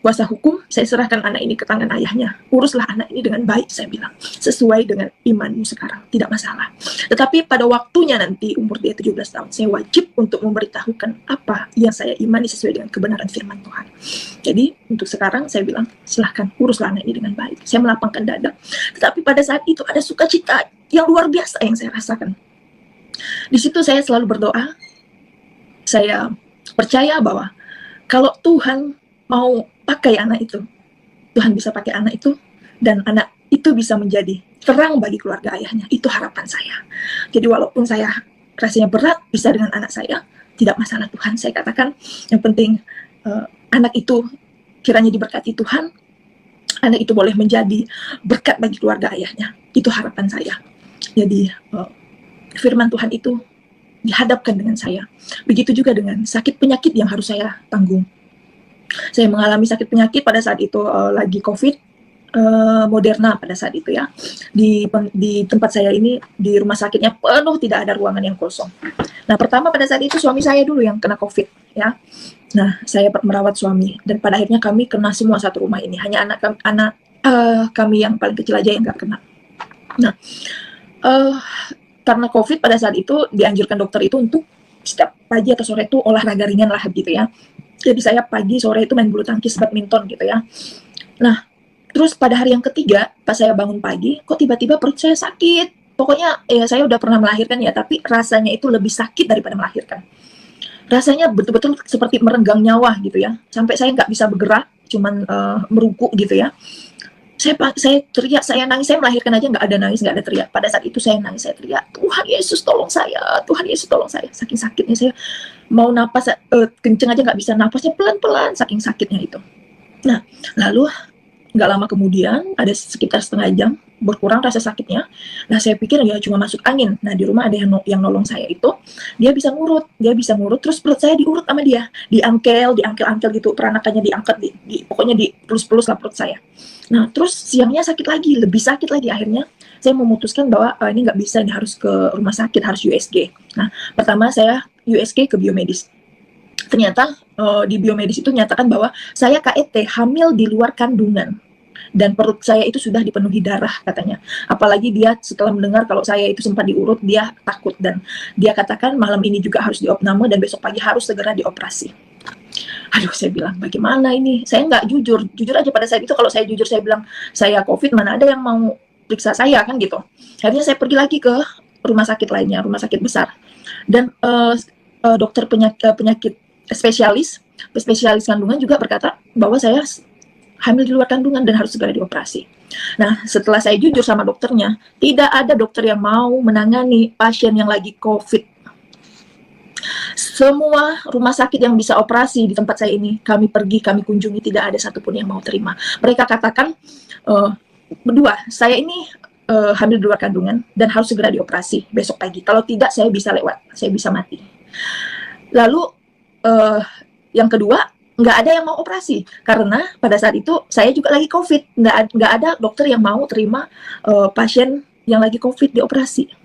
kuasa hukum, saya serahkan anak ini ke tangan ayahnya. Uruslah anak ini dengan baik, saya bilang. Sesuai dengan imanmu sekarang, tidak masalah. Tetapi pada waktunya nanti, umur dia 17 tahun, saya wajib untuk memberitahukan apa yang saya imani sesuai dengan kebenaran firman Tuhan. Jadi, untuk sekarang saya bilang, silahkan uruslah anak ini dengan baik. Saya melapangkan dada. Tetapi pada saat itu ada sukacita yang luar biasa yang saya rasakan. Di situ saya selalu berdoa, saya percaya bahwa kalau Tuhan mau pakai anak itu, Tuhan bisa pakai anak itu, dan anak itu bisa menjadi terang bagi keluarga ayahnya. Itu harapan saya. Jadi walaupun saya rasanya berat bisa dengan anak saya, tidak masalah Tuhan. Saya katakan yang penting anak itu kiranya diberkati Tuhan, anak itu boleh menjadi berkat bagi keluarga ayahnya. Itu harapan saya. Jadi firman Tuhan itu dihadapkan dengan saya. Begitu juga dengan sakit penyakit yang harus saya tanggung. Saya mengalami sakit penyakit pada saat itu lagi COVID, Moderna pada saat itu ya. Di tempat saya ini, di rumah sakitnya penuh, tidak ada ruangan yang kosong. Nah, pertama pada saat itu suami saya dulu yang kena COVID ya. Nah, saya merawat suami dan pada akhirnya kami kena semua satu rumah ini. Hanya anak kami yang paling kecil aja yang nggak kena. Nah, karena COVID pada saat itu dianjurkan dokter itu untuk setiap pagi atau sore itu olahraga ringan lah gitu ya. Jadi saya pagi sore itu main bulu tangkis, badminton gitu ya. Nah, terus pada hari yang ketiga pas saya bangun pagi, kok tiba-tiba perut saya sakit. Pokoknya ya saya udah pernah melahirkan ya, tapi rasanya itu lebih sakit daripada melahirkan. Rasanya betul-betul seperti merenggang nyawa gitu ya. Sampai saya nggak bisa bergerak, cuman merungkuk gitu ya. Saya teriak, saya nangis, saya melahirkan aja nggak ada nangis, nggak ada teriak. Pada saat itu saya nangis, saya teriak, Tuhan Yesus tolong saya, Tuhan Yesus tolong saya. Saking sakitnya saya mau napas kenceng aja nggak bisa, napasnya pelan-pelan, saking sakitnya itu. Nah, lalu nggak lama kemudian, ada sekitar setengah jam, berkurang rasa sakitnya. Nah, saya pikir ya cuma masuk angin. Nah, di rumah ada yang nolong saya itu, dia bisa ngurut, terus perut saya diurut sama dia, diangkel gitu, peranakannya diangkat, pokoknya dipelus-pelus lah perut saya. Nah, terus siangnya sakit lagi, lebih sakit lagi. Akhirnya saya memutuskan bahwa ini nggak bisa, ini harus ke rumah sakit, harus USG. Nah, pertama saya USG ke biomedis. Ternyata di biomedis itu nyatakan bahwa saya KET, hamil di luar kandungan. Dan perut saya itu sudah dipenuhi darah katanya. Apalagi dia setelah mendengar kalau saya itu sempat diurut, dia takut. Dan dia katakan malam ini juga harus diopname dan besok pagi harus segera dioperasi. Aduh, saya bilang, bagaimana ini? Saya nggak jujur aja pada saat itu. Kalau saya jujur, saya bilang, saya COVID, mana ada yang mau periksa saya, kan gitu. Akhirnya saya pergi lagi ke rumah sakit lainnya, rumah sakit besar. Dan dokter penyakit spesialis kandungan juga berkata bahwa saya hamil di luar kandungan dan harus segera dioperasi. Nah, setelah saya jujur sama dokternya, tidak ada dokter yang mau menangani pasien yang lagi COVID. Semua rumah sakit yang bisa operasi di tempat saya ini, kami kunjungi, tidak ada satupun yang mau terima. Mereka katakan, berdua, saya ini hamil di luar kandungan dan harus segera dioperasi besok pagi. Kalau tidak, saya bisa lewat, saya bisa mati. Lalu, yang kedua, nggak ada yang mau operasi. Karena pada saat itu, saya juga lagi COVID. Nggak ada dokter yang mau terima pasien yang lagi COVID dioperasi.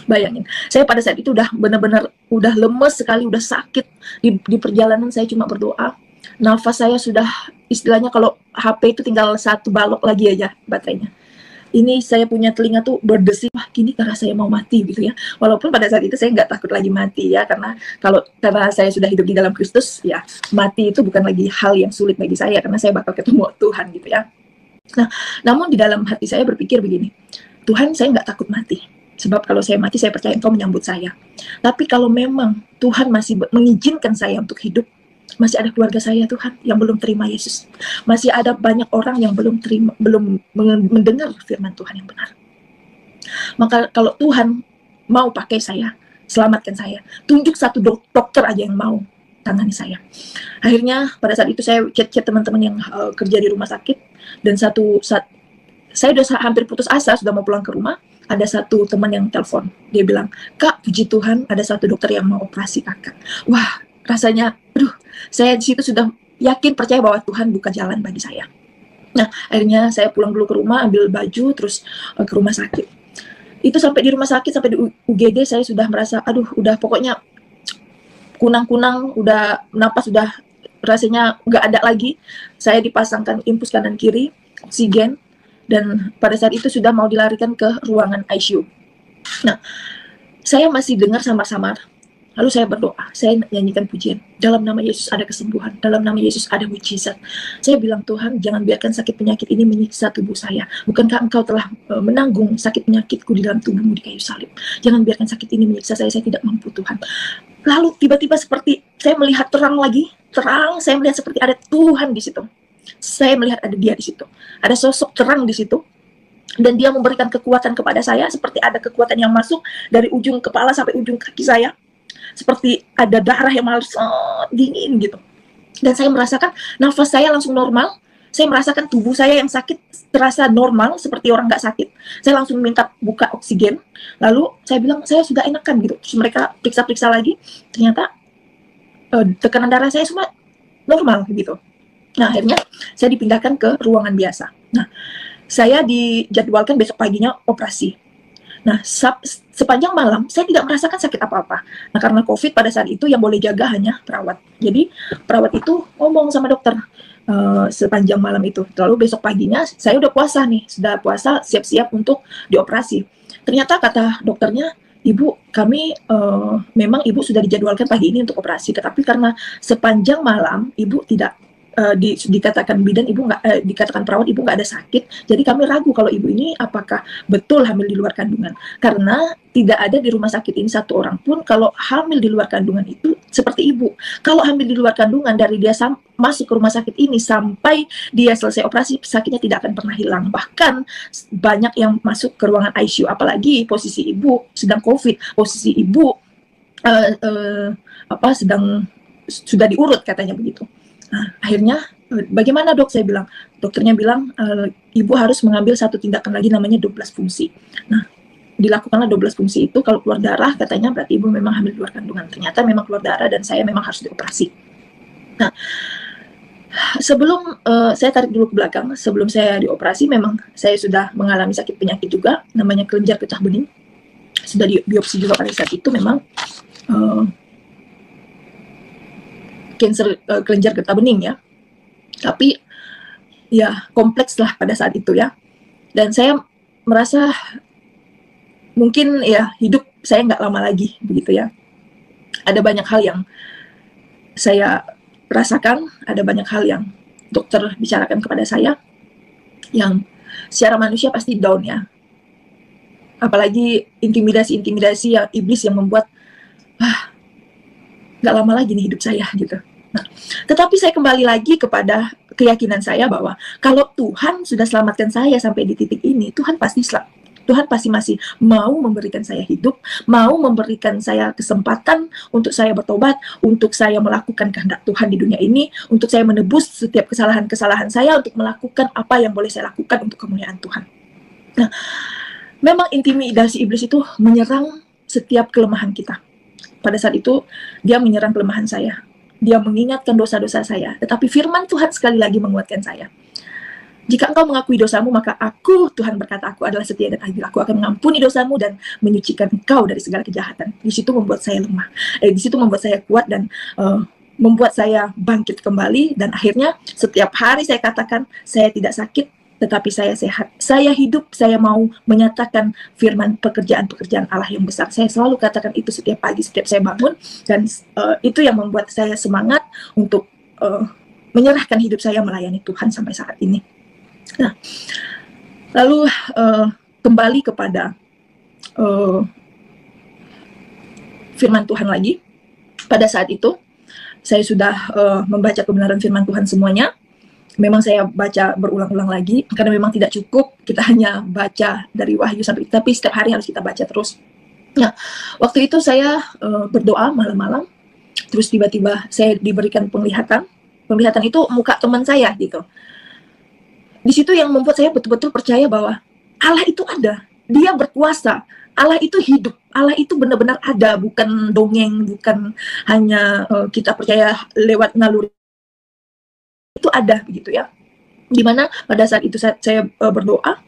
Bayangin, saya pada saat itu udah benar-benar udah lemes sekali, udah sakit. Di perjalanan saya cuma berdoa. Nafas saya sudah istilahnya kalau HP itu tinggal satu balok lagi aja baterainya. Ini saya punya telinga tuh berdesi, wah gini karena saya mau mati gitu ya. Walaupun pada saat itu saya nggak takut lagi mati ya, karena saya sudah hidup di dalam Kristus ya, mati itu bukan lagi hal yang sulit bagi saya karena saya bakal ketemu Tuhan gitu ya. Nah, namun di dalam hati saya berpikir begini, Tuhan, saya nggak takut mati. Sebab kalau saya mati, saya percaya Engkau menyambut saya. Tapi kalau memang Tuhan masih mengizinkan saya untuk hidup, Masih ada keluarga saya Tuhan yang belum terima Yesus. Masih ada banyak orang yang belum mendengar firman Tuhan yang benar. Maka kalau Tuhan mau pakai saya, selamatkan saya, tunjuk satu dokter aja yang mau tangani saya. Akhirnya pada saat itu saya chat teman-teman yang kerja di rumah sakit, dan satu saat saya udah hampir putus asa, sudah mau pulang ke rumah, ada satu teman yang telepon. Dia bilang, "Kak, puji Tuhan ada satu dokter yang mau operasi kakak." Wah, rasanya, aduh, saya di situ sudah yakin, percaya bahwa Tuhan buka jalan bagi saya. Nah, akhirnya saya pulang dulu ke rumah, ambil baju, terus ke rumah sakit. Itu sampai di rumah sakit, sampai di UGD, saya sudah merasa, aduh, udah pokoknya kunang-kunang, udah napas udah rasanya nggak ada lagi. Saya dipasangkan infus kanan kiri, oksigen, dan pada saat itu sudah mau dilarikan ke ruangan ICU. Nah, saya masih dengar samar-samar. Lalu saya berdoa, saya nyanyikan pujian. Dalam nama Yesus ada kesembuhan, dalam nama Yesus ada mujizat. Saya bilang, Tuhan, jangan biarkan sakit penyakit ini menyiksa tubuh saya. Bukankah Engkau telah menanggung sakit penyakitku di dalam tubuhmu di kayu salib? Jangan biarkan sakit ini menyiksa saya tidak mampu, Tuhan. Lalu tiba-tiba seperti saya melihat terang lagi, terang, saya melihat seperti ada Tuhan di situ. Saya melihat ada Dia di situ. Ada sosok terang di situ. Dan Dia memberikan kekuatan kepada saya, seperti ada kekuatan yang masuk dari ujung kepala sampai ujung kaki saya. Seperti ada darah yang malah dingin gitu. Dan saya merasakan nafas saya langsung normal. Saya merasakan tubuh saya yang sakit terasa normal, seperti orang nggak sakit. Saya langsung minta buka oksigen. Lalu saya bilang, saya sudah enakan gitu. Terus mereka periksa-periksa lagi. Ternyata tekanan darah saya semua normal gitu. Nah, akhirnya saya dipindahkan ke ruangan biasa. Nah, saya dijadwalkan besok paginya operasi. Nah, sepanjang malam saya tidak merasakan sakit apa-apa. Nah, karena COVID pada saat itu yang boleh jaga hanya perawat. Jadi perawat itu ngomong sama dokter sepanjang malam itu. Lalu besok paginya saya udah puasa nih, sudah puasa, siap-siap untuk dioperasi. Ternyata kata dokternya, Ibu, kami memang Ibu sudah dijadwalkan pagi ini untuk operasi, tetapi karena sepanjang malam Ibu tidak dikatakan bidan Ibu nggak, dikatakan perawat Ibu nggak ada sakit, jadi kami ragu kalau Ibu ini apakah betul hamil di luar kandungan, karena tidak ada di rumah sakit ini satu orang pun kalau hamil di luar kandungan itu seperti Ibu. Kalau hamil di luar kandungan, dari dia masuk ke rumah sakit ini sampai dia selesai operasi, sakitnya tidak akan pernah hilang. Bahkan banyak yang masuk ke ruangan ICU, apalagi posisi Ibu sedang COVID, posisi Ibu sedang sudah diurut katanya begitu. Nah, akhirnya bagaimana dok? Saya bilang, dokternya bilang Ibu harus mengambil satu tindakan lagi namanya 12 fungsi. Nah, dilakukanlah 12 fungsi itu. Kalau keluar darah katanya berarti Ibu memang hamil di luar kandungan. Ternyata memang keluar darah dan saya memang harus dioperasi. Nah, sebelum saya tarik dulu ke belakang, sebelum saya dioperasi memang saya sudah mengalami sakit penyakit juga namanya kelenjar getah bening. Sudah biopsi juga pada saat itu, memang kanker kelenjar getah bening ya. Tapi ya kompleks lah pada saat itu ya. Dan saya merasa mungkin ya hidup saya nggak lama lagi begitu ya. Ada banyak hal yang saya rasakan, ada banyak hal yang dokter bicarakan kepada saya yang secara manusia pasti down ya. Apalagi intimidasi-intimidasi yang iblis yang membuat nggak lama lagi nih hidup saya gitu. Nah, tetapi saya kembali lagi kepada keyakinan saya bahwa kalau Tuhan sudah selamatkan saya sampai di titik ini, Tuhan pasti masih mau memberikan saya hidup, mau memberikan saya kesempatan untuk saya bertobat, untuk saya melakukan kehendak Tuhan di dunia ini, untuk saya menebus setiap kesalahan-kesalahan saya, untuk melakukan apa yang boleh saya lakukan untuk kemuliaan Tuhan. Nah, memang intimidasi iblis itu menyerang setiap kelemahan kita. Pada saat itu, dia menyerang kelemahan saya. Dia mengingatkan dosa-dosa saya. Tetapi firman Tuhan sekali lagi menguatkan saya. Jika engkau mengakui dosamu, maka Tuhan berkata, aku adalah setia dan adil. Aku akan mengampuni dosamu dan menyucikan engkau dari segala kejahatan. Di situ membuat saya lemah. Di situ membuat saya kuat dan membuat saya bangkit kembali. Dan akhirnya setiap hari saya katakan, saya tidak sakit, tetapi saya sehat, saya hidup, saya mau menyatakan firman pekerjaan-pekerjaan Allah yang besar. Saya selalu katakan itu setiap pagi, setiap saya bangun, dan itu yang membuat saya semangat untuk menyerahkan hidup saya melayani Tuhan sampai saat ini. Nah, lalu kembali kepada firman Tuhan lagi. Pada saat itu, saya sudah membaca kebenaran firman Tuhan semuanya. Memang saya baca berulang-ulang lagi karena memang tidak cukup kita hanya baca dari Wahyu sampai, tapi setiap hari harus kita baca terus. Nah, waktu itu saya berdoa malam-malam, terus tiba-tiba saya diberikan penglihatan. Penglihatan itu muka teman saya gitu. Di situ yang membuat saya betul-betul percaya bahwa Allah itu ada, Dia berkuasa, Allah itu hidup, Allah itu benar-benar ada, bukan dongeng, bukan hanya kita percaya lewat naluri. Itu ada begitu ya. Dimana pada saat itu saya berdoa,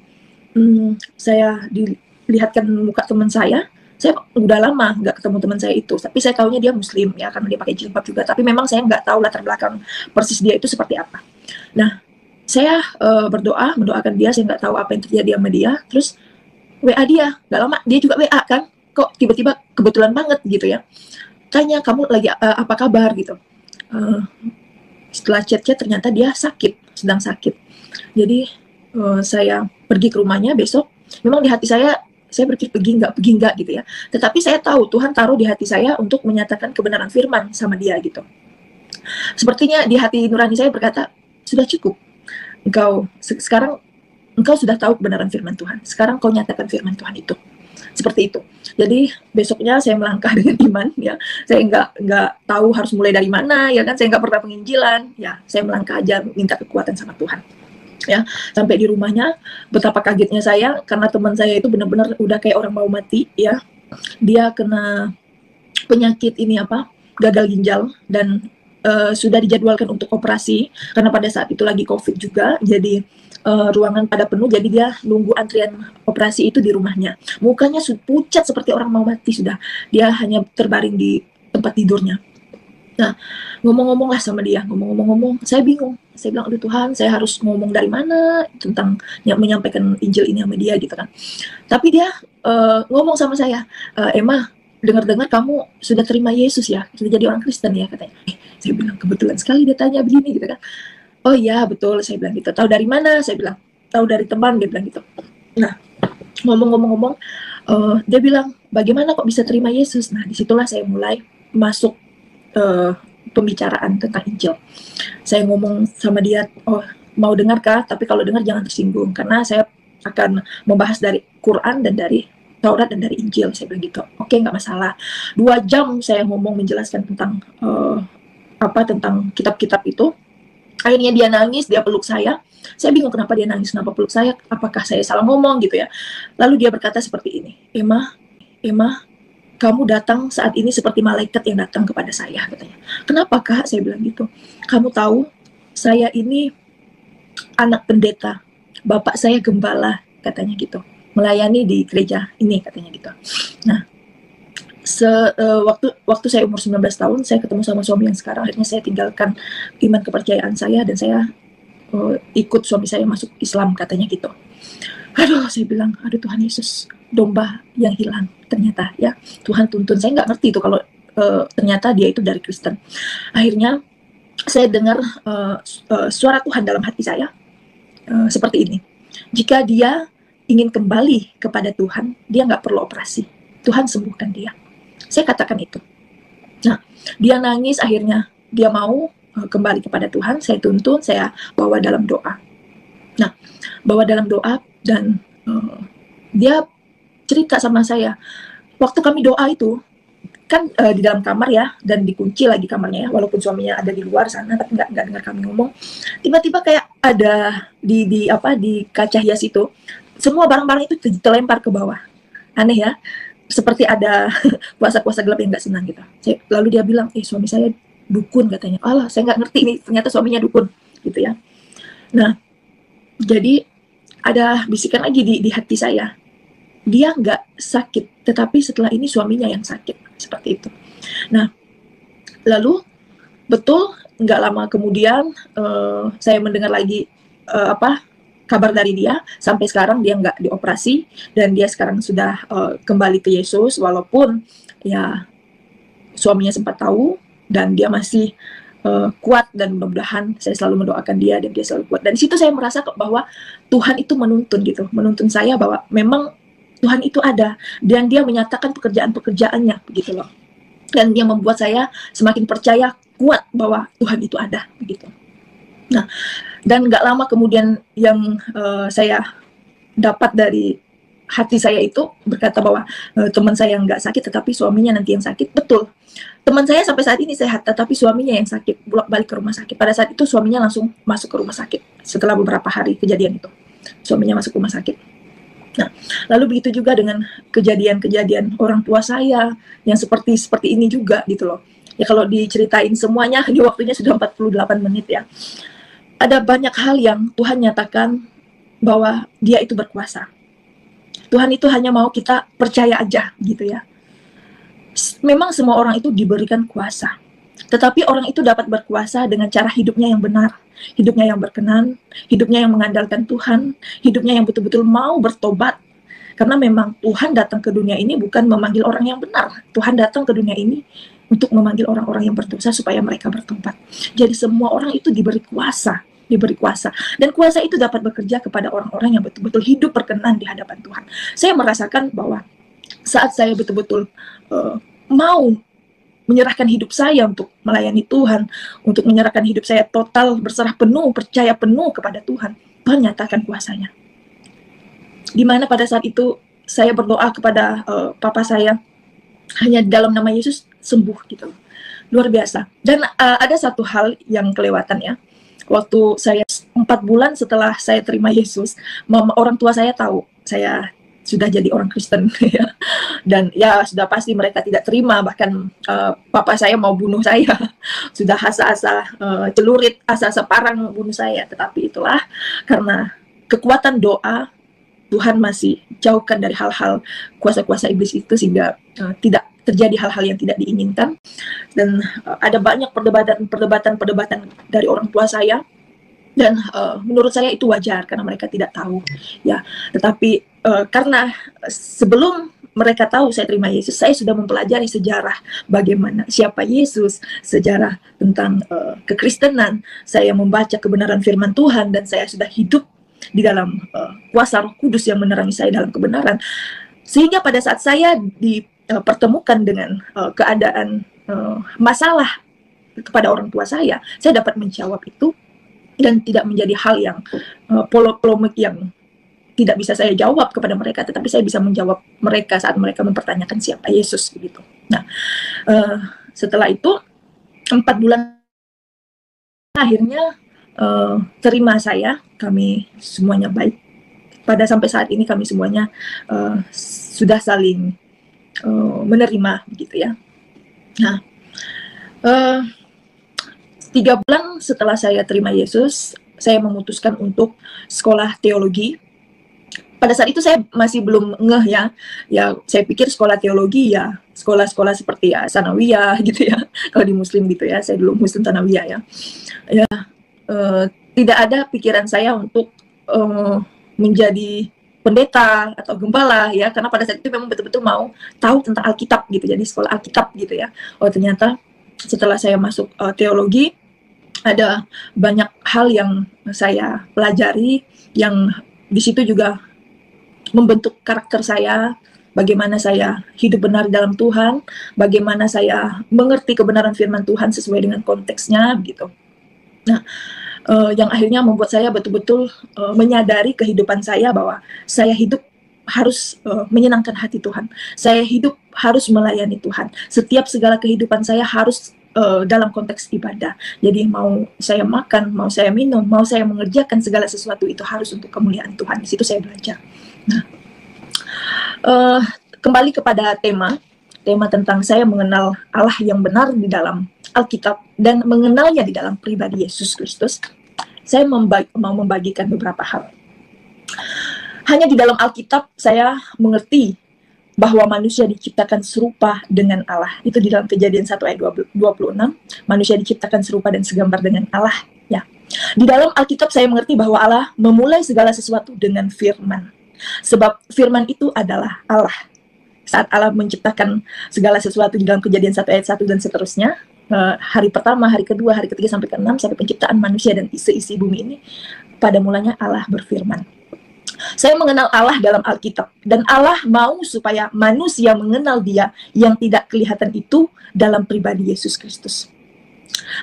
saya dilihatkan muka teman saya udah lama nggak ketemu teman saya itu, tapi saya tahunya dia Muslim ya, karena dia pakai jilbab juga, tapi memang saya nggak tahu latar belakang persis dia itu seperti apa. Nah, saya mendoakan dia, saya nggak tahu apa yang terjadi sama dia, terus WA dia, nggak lama dia juga WA kan, kok tiba-tiba kebetulan banget gitu ya, tanya kamu lagi apa kabar gitu. Setelah chat-chat ternyata dia sedang sakit. Jadi saya pergi ke rumahnya besok. Memang di hati saya berpikir pergi enggak gitu ya. Tetapi saya tahu Tuhan taruh di hati saya untuk menyatakan kebenaran firman sama dia gitu. Sepertinya di hati nurani saya berkata, sudah cukup. Sekarang engkau sudah tahu kebenaran firman Tuhan. Sekarang kau nyatakan firman Tuhan itu. Seperti itu. Jadi besoknya saya melangkah dengan iman ya. Saya nggak tahu harus mulai dari mana ya kan. Saya nggak pernah penginjilan ya. Saya melangkah aja minta kekuatan sama Tuhan. Ya, sampai di rumahnya betapa kagetnya saya karena teman saya itu benar-benar udah kayak orang mau mati ya. Dia kena penyakit ini gagal ginjal dan sudah dijadwalkan untuk operasi karena pada saat itu lagi COVID juga. Jadi ruangan pada penuh, jadi dia nunggu antrian operasi itu di rumahnya. Mukanya pucat seperti orang mau mati sudah. Dia hanya terbaring di tempat tidurnya. Nah, ngomong-ngomong lah sama dia, ngomong-ngomong, saya bingung. Saya bilang, aduh Tuhan, saya harus ngomong dari mana tentang menyampaikan Injil ini sama dia gitu kan. Tapi dia ngomong sama saya, Emma, dengar-dengar kamu sudah terima Yesus ya, sudah jadi orang Kristen ya katanya. Saya bilang, kebetulan sekali dia tanya begini gitu kan. Oh iya, betul, saya bilang gitu. Tahu dari mana? Saya bilang, tahu dari teman, dia bilang gitu. Nah, ngomong-ngomong, dia bilang, bagaimana kok bisa terima Yesus? Nah, disitulah saya mulai masuk pembicaraan tentang Injil. Saya ngomong sama dia, oh mau dengar kah? Tapi kalau dengar jangan tersinggung, karena saya akan membahas dari Quran dan dari Taurat dan dari Injil. Saya bilang gitu. Oke, nggak masalah. 2 jam saya ngomong menjelaskan tentang tentang kitab-kitab itu. Akhirnya dia nangis, dia peluk saya. Saya bingung kenapa dia nangis, kenapa peluk saya, apakah saya salah ngomong gitu ya. Lalu dia berkata seperti ini, Emma, kamu datang saat ini seperti malaikat yang datang kepada saya, katanya. Kenapa Kak? Saya bilang gitu. Kamu tahu, saya ini anak pendeta, bapak saya gembala, katanya gitu. Melayani di gereja ini, katanya gitu. Nah, waktu saya umur 19 tahun, saya ketemu sama suami yang sekarang. Akhirnya saya tinggalkan iman kepercayaan saya dan saya ikut suami saya masuk Islam, katanya gitu. Aduh, saya bilang, aduh Tuhan Yesus, domba yang hilang ternyata ya. Tuhan tuntun, saya nggak ngerti itu kalau ternyata dia itu dari Kristen. Akhirnya saya dengar suara Tuhan dalam hati saya seperti ini. Jika dia ingin kembali kepada Tuhan, dia nggak perlu operasi. Tuhan sembuhkan dia. Saya katakan itu. Nah, dia nangis, akhirnya dia mau kembali kepada Tuhan. Saya tuntun, saya bawa dalam doa. Nah, bawa dalam doa dan dia cerita sama saya. Waktu kami doa itu, kan di dalam kamar ya, dan dikunci lagi kamarnya ya, walaupun suaminya ada di luar sana, tapi nggak dengar kami ngomong. Tiba-tiba kayak ada di kaca hias itu, semua barang-barang itu terlempar ke bawah. Aneh ya, seperti ada kuasa-kuasa gelap yang nggak senang gitu. Lalu dia bilang, suami saya dukun katanya. Alah, saya nggak ngerti ini, ternyata suaminya dukun gitu ya. Nah, jadi ada bisikan lagi di hati saya. Dia nggak sakit, tetapi setelah ini suaminya yang sakit, seperti itu. Nah, lalu betul nggak lama kemudian saya mendengar lagi kabar dari dia. Sampai sekarang dia nggak dioperasi dan dia sekarang sudah kembali ke Yesus, walaupun ya suaminya sempat tahu dan dia masih kuat, dan mudah-mudahan saya selalu mendoakan dia dan dia selalu kuat. Dan di situ saya merasa bahwa Tuhan itu menuntun saya bahwa memang Tuhan itu ada dan dia menyatakan pekerjaan-pekerjaannya begitu loh. Dan dia membuat saya semakin percaya kuat bahwa Tuhan itu ada begitu. Nah, dan nggak lama kemudian yang saya dapat dari hati saya itu berkata bahwa teman saya nggak sakit tetapi suaminya nanti yang sakit. Betul, teman saya sampai saat ini sehat tetapi suaminya yang sakit, bolak-balik ke rumah sakit. Pada saat itu suaminya langsung masuk ke rumah sakit setelah beberapa hari kejadian itu, suaminya masuk rumah sakit. Nah, lalu begitu juga dengan kejadian-kejadian orang tua saya yang seperti ini juga gitu loh. Ya kalau diceritain semuanya di waktunya sudah 48 menit ya. Ada banyak hal yang Tuhan nyatakan bahwa Dia itu berkuasa. Tuhan itu hanya mau kita percaya aja gitu ya. Memang semua orang itu diberikan kuasa. Tetapi orang itu dapat berkuasa dengan cara hidupnya yang benar, hidupnya yang berkenan, hidupnya yang mengandalkan Tuhan, hidupnya yang betul-betul mau bertobat. Karena memang Tuhan datang ke dunia ini bukan memanggil orang yang benar. Tuhan datang ke dunia ini untuk memanggil orang-orang yang berdosa supaya mereka bertobat. Jadi semua orang itu diberi kuasa. Dan kuasa itu dapat bekerja kepada orang-orang yang betul-betul hidup berkenan di hadapan Tuhan. Saya merasakan bahwa saat saya betul-betul mau menyerahkan hidup saya untuk melayani Tuhan, untuk menyerahkan hidup saya total, berserah penuh, percaya penuh kepada Tuhan, Tuhan nyatakan kuasanya. Di mana pada saat itu saya berdoa kepada papa saya, hanya dalam nama Yesus sembuh gitu. Luar biasa. Dan ada satu hal yang kelewatan ya. Waktu saya 4 bulan setelah saya terima Yesus, orang tua saya tahu saya sudah jadi orang Kristen ya. Dan ya sudah pasti mereka tidak terima, bahkan papa saya mau bunuh saya. Sudah asa-asa celurit, asa-asa parang bunuh saya. Tetapi itulah karena kekuatan doa, Tuhan masih jauhkan dari hal-hal kuasa-kuasa iblis itu sehingga tidak terjadi hal-hal yang tidak diinginkan. Dan ada banyak perdebatan dari orang tua saya, dan menurut saya itu wajar karena mereka tidak tahu ya. Tetapi karena sebelum mereka tahu saya terima Yesus, saya sudah mempelajari sejarah bagaimana siapa Yesus, sejarah tentang kekristenan. Saya membaca kebenaran firman Tuhan dan saya sudah hidup di dalam kuasa Roh Kudus yang menerangi saya dalam kebenaran. Sehingga pada saat saya dipertemukan dengan keadaan masalah kepada orang tua saya dapat menjawab itu dan tidak menjadi hal yang polemik yang tidak bisa saya jawab kepada mereka, tetapi saya bisa menjawab mereka saat mereka mempertanyakan siapa Yesus begitu. Nah, setelah itu 4 bulan akhirnya terima saya, kami semuanya baik. Pada sampai saat ini kami semuanya sudah saling menerima begitu ya. Nah, 3 bulan setelah saya terima Yesus, saya memutuskan untuk sekolah teologi. Pada saat itu saya masih belum ngeh ya saya pikir sekolah teologi ya sekolah-sekolah seperti ya sanawiyah gitu ya, kalau di Muslim gitu ya, saya dulu Muslim sanawiyah ya. Tidak ada pikiran saya untuk menjadi pendeta atau gembala ya, karena pada saat itu memang betul-betul mau tahu tentang Alkitab gitu, jadi sekolah Alkitab gitu ya. Oh ternyata setelah saya masuk teologi, ada banyak hal yang saya pelajari yang di situ juga membentuk karakter saya, bagaimana saya hidup benar dalam Tuhan, bagaimana saya mengerti kebenaran firman Tuhan sesuai dengan konteksnya gitu. Nah, yang akhirnya membuat saya betul-betul menyadari kehidupan saya bahwa saya hidup harus menyenangkan hati Tuhan. Saya hidup harus melayani Tuhan. Setiap segala kehidupan saya harus dalam konteks ibadah. Jadi mau saya makan, mau saya minum, mau saya mengerjakan segala sesuatu itu harus untuk kemuliaan Tuhan. Di situ saya belajar. Nah, kembali kepada tema tentang saya mengenal Allah yang benar di dalam Alkitab dan mengenalnya di dalam pribadi Yesus Kristus. Saya mau membagikan beberapa hal. Hanya di dalam Alkitab saya mengerti bahwa manusia diciptakan serupa dengan Allah. Itu di dalam Kejadian 1 ayat 26. Manusia diciptakan serupa dan segambar dengan Allah. Ya. Di dalam Alkitab saya mengerti bahwa Allah memulai segala sesuatu dengan firman. Sebab firman itu adalah Allah. Saat Allah menciptakan segala sesuatu di dalam Kejadian 1 ayat 1 dan seterusnya, hari pertama, hari kedua, hari ketiga sampai ke-6, sampai penciptaan manusia dan seisi bumi ini, pada mulanya Allah berfirman. Saya mengenal Allah dalam Alkitab, dan Allah mau supaya manusia mengenal Dia yang tidak kelihatan itu dalam pribadi Yesus Kristus.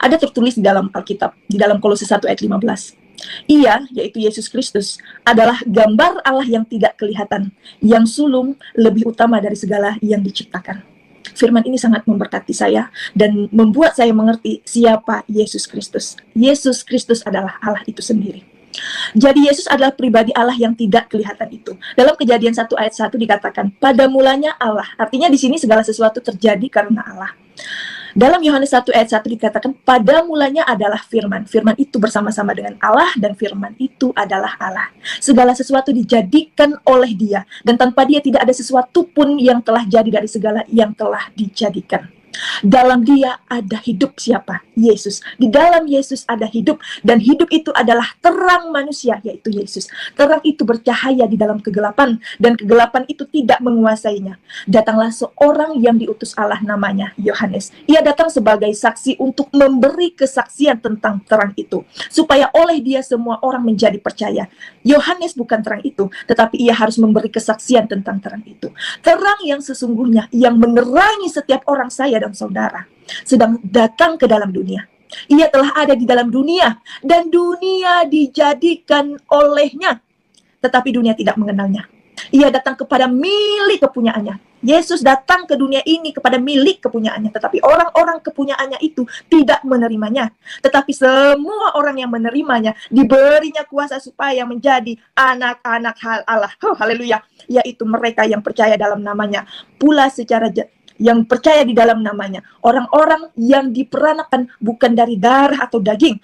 Ada tertulis di dalam Alkitab, di dalam Kolose 1 ayat 15. Ia, yaitu Yesus Kristus, adalah gambar Allah yang tidak kelihatan, yang sulung lebih utama dari segala yang diciptakan. Firman ini sangat memberkati saya dan membuat saya mengerti siapa Yesus Kristus. Yesus Kristus adalah Allah itu sendiri. Jadi Yesus adalah pribadi Allah yang tidak kelihatan itu. Dalam Kejadian 1 ayat 1 dikatakan, pada mulanya Allah. Artinya di sini segala sesuatu terjadi karena Allah. Dalam Yohanes 1 ayat 1 dikatakan, pada mulanya adalah firman. Firman itu bersama-sama dengan Allah dan firman itu adalah Allah. Segala sesuatu dijadikan oleh Dia. Dan tanpa Dia tidak ada sesuatu pun yang telah jadi dari segala yang telah dijadikan. Dalam Dia ada hidup siapa? Yesus. Di dalam Yesus ada hidup, dan hidup itu adalah terang manusia, yaitu Yesus. Terang itu bercahaya di dalam kegelapan, dan kegelapan itu tidak menguasainya. Datanglah seorang yang diutus Allah, namanya Yohanes. Ia datang sebagai saksi untuk memberi kesaksian tentang terang itu, supaya oleh dia semua orang menjadi percaya. Yohanes bukan terang itu, tetapi ia harus memberi kesaksian tentang terang itu. Terang yang sesungguhnya, yang menerangi setiap orang, saya dan saudara, sedang datang ke dalam dunia. Ia telah ada di dalam dunia, dan dunia dijadikan olehnya, tetapi dunia tidak mengenalnya. Ia datang kepada milik kepunyaannya. Yesus datang ke dunia ini kepada milik kepunyaannya, tetapi orang-orang kepunyaannya itu tidak menerimanya. Tetapi semua orang yang menerimanya diberinya kuasa supaya menjadi anak-anak Allah. Haleluya. Yaitu mereka yang percaya dalam namanya, pula secara yang percaya di dalam namanya. Orang-orang yang diperanakan bukan dari darah atau daging,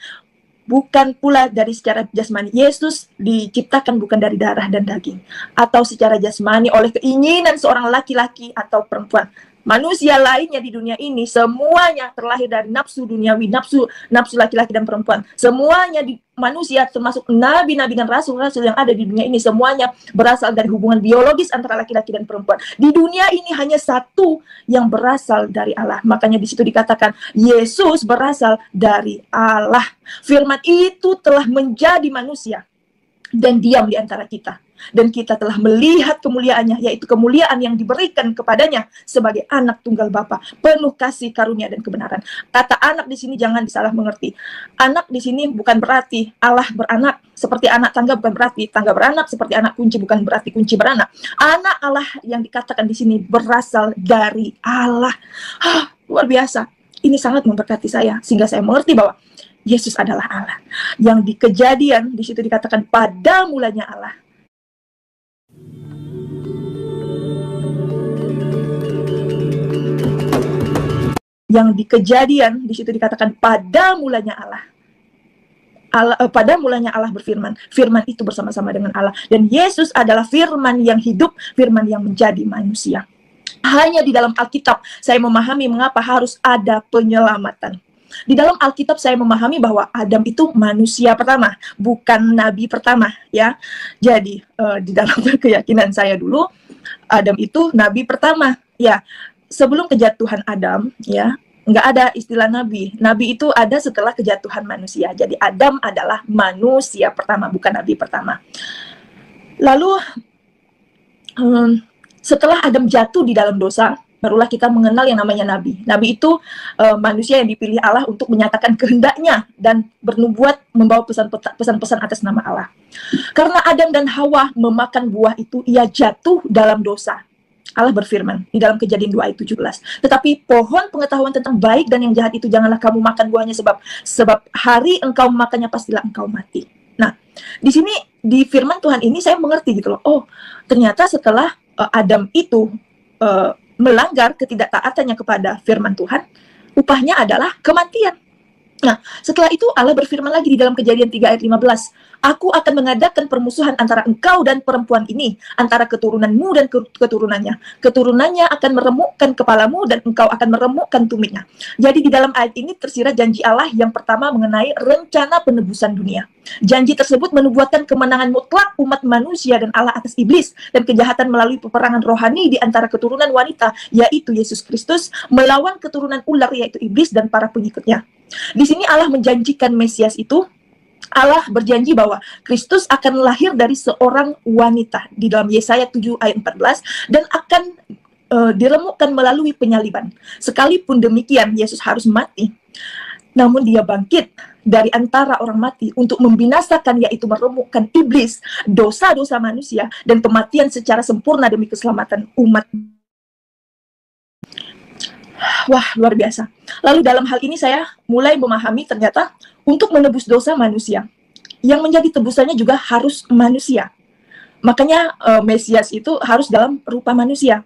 bukan pula dari secara jasmani. Yesus diciptakan bukan dari darah dan daging, atau secara jasmani oleh keinginan seorang laki-laki atau perempuan. Manusia lainnya di dunia ini semuanya terlahir dari nafsu duniawi, nafsu laki-laki dan perempuan. Semuanya manusia, termasuk nabi-nabi dan rasul-rasul yang ada di dunia ini, semuanya berasal dari hubungan biologis antara laki-laki dan perempuan. Di dunia ini hanya satu yang berasal dari Allah. Makanya di situ dikatakan Yesus berasal dari Allah. Firman itu telah menjadi manusia dan diam di antara kita. Dan kita telah melihat kemuliaannya, yaitu kemuliaan yang diberikan kepadanya sebagai anak tunggal Bapa, penuh kasih, karunia, dan kebenaran. Kata anak di sini jangan disalah mengerti. Anak di sini bukan berarti Allah beranak, seperti anak tangga bukan berarti tangga beranak, seperti anak kunci bukan berarti kunci beranak. Anak Allah yang dikatakan di sini berasal dari Allah. Luar biasa. Ini sangat memberkati saya, sehingga saya mengerti bahwa Yesus adalah Allah. Yang di Kejadian di situ dikatakan pada mulanya Allah. Yang di Kejadian di situ dikatakan pada mulanya Allah. Pada mulanya Allah berfirman. Firman itu bersama-sama dengan Allah. Dan Yesus adalah firman yang hidup, firman yang menjadi manusia. Hanya di dalam Alkitab saya memahami mengapa harus ada penyelamatan. Di dalam Alkitab saya memahami bahwa Adam itu manusia pertama, bukan nabi pertama, ya. Jadi di dalam keyakinan saya dulu, Adam itu nabi pertama, ya. Sebelum kejatuhan Adam, ya, nggak ada istilah nabi. Nabi itu ada setelah kejatuhan manusia. Jadi Adam adalah manusia pertama, bukan nabi pertama. Lalu setelah Adam jatuh di dalam dosa, barulah kita mengenal yang namanya nabi. Nabi itu manusia yang dipilih Allah untuk menyatakan kehendaknya dan bernubuat, membawa pesan-pesan atas nama Allah. Karena Adam dan Hawa memakan buah itu, ia jatuh dalam dosa. Allah berfirman di dalam Kejadian 2 ayat 17. Tetapi pohon pengetahuan tentang baik dan yang jahat itu janganlah kamu makan buahnya, sebab hari engkau makannya pastilah engkau mati. Nah, di sini di firman Tuhan ini saya mengerti gitu loh. Oh, ternyata setelah Adam itu melanggar ketidaktaatannya kepada firman Tuhan, upahnya adalah kematian. Nah, setelah itu Allah berfirman lagi di dalam Kejadian 3 ayat 15. Aku akan mengadakan permusuhan antara engkau dan perempuan ini, antara keturunanmu dan keturunannya. Keturunannya akan meremukkan kepalamu dan engkau akan meremukkan tumitnya. Jadi di dalam ayat ini tersirat janji Allah yang pertama mengenai rencana penebusan dunia. Janji tersebut menubuatkan kemenangan mutlak umat manusia dan Allah atas iblis dan kejahatan melalui peperangan rohani di antara keturunan wanita, yaitu Yesus Kristus, melawan keturunan ular, yaitu iblis dan para pengikutnya. Di sini Allah menjanjikan Mesias itu, Allah berjanji bahwa Kristus akan lahir dari seorang wanita di dalam Yesaya 7 ayat 14 dan akan diremukkan melalui penyaliban. Sekalipun demikian, Yesus harus mati. namun dia bangkit dari antara orang mati untuk membinasakan, yaitu meremukkan iblis, dosa-dosa manusia, dan kematian secara sempurna demi keselamatan umat. Wah, luar biasa. Lalu dalam hal ini saya mulai memahami ternyata untuk menebus dosa manusia, yang menjadi tebusannya juga harus manusia. Makanya Mesias itu harus dalam rupa manusia.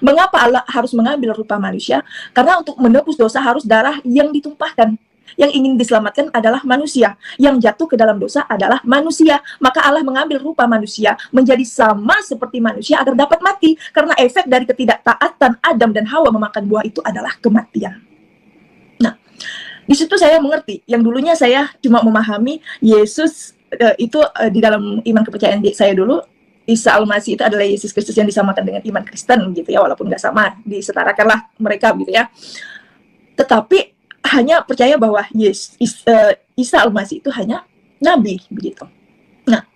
Mengapa Allah harus mengambil rupa manusia? Karena untuk menebus dosa harus darah yang ditumpahkan. Yang ingin diselamatkan adalah manusia. Yang jatuh ke dalam dosa adalah manusia. Maka Allah mengambil rupa manusia menjadi sama seperti manusia agar dapat mati. Karena efek dari ketidaktaatan Adam dan Hawa memakan buah itu adalah kematian. Nah, di situ saya mengerti. Yang dulunya saya cuma memahami Yesus itu di dalam iman kepercayaan saya dulu, Isa Al-Masih itu adalah Yesus Kristus yang disamakan dengan iman Kristen gitu ya, walaupun nggak sama, disetarakanlah mereka gitu ya. Tetapi hanya percaya bahwa Isa Al-Masih itu hanya nabi begitu. Nah,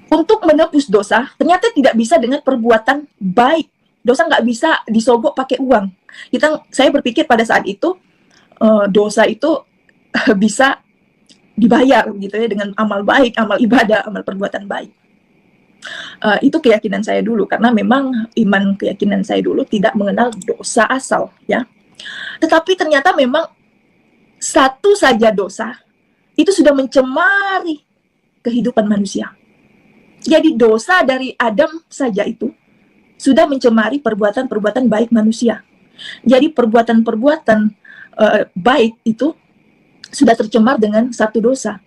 untuk menebus dosa ternyata tidak bisa dengan perbuatan baik. Dosa nggak bisa disogok pakai uang. Saya berpikir pada saat itu dosa itu bisa dibayar gitu ya dengan amal baik, amal ibadah, amal perbuatan baik. Itu keyakinan saya dulu, karena memang iman keyakinan saya dulu tidak mengenal dosa asal ya. Tetapi ternyata memang satu saja dosa itu sudah mencemari kehidupan manusia. Jadi dosa dari Adam saja itu sudah mencemari perbuatan-perbuatan baik manusia. Jadi perbuatan-perbuatan baik itu sudah tercemar dengan satu dosa.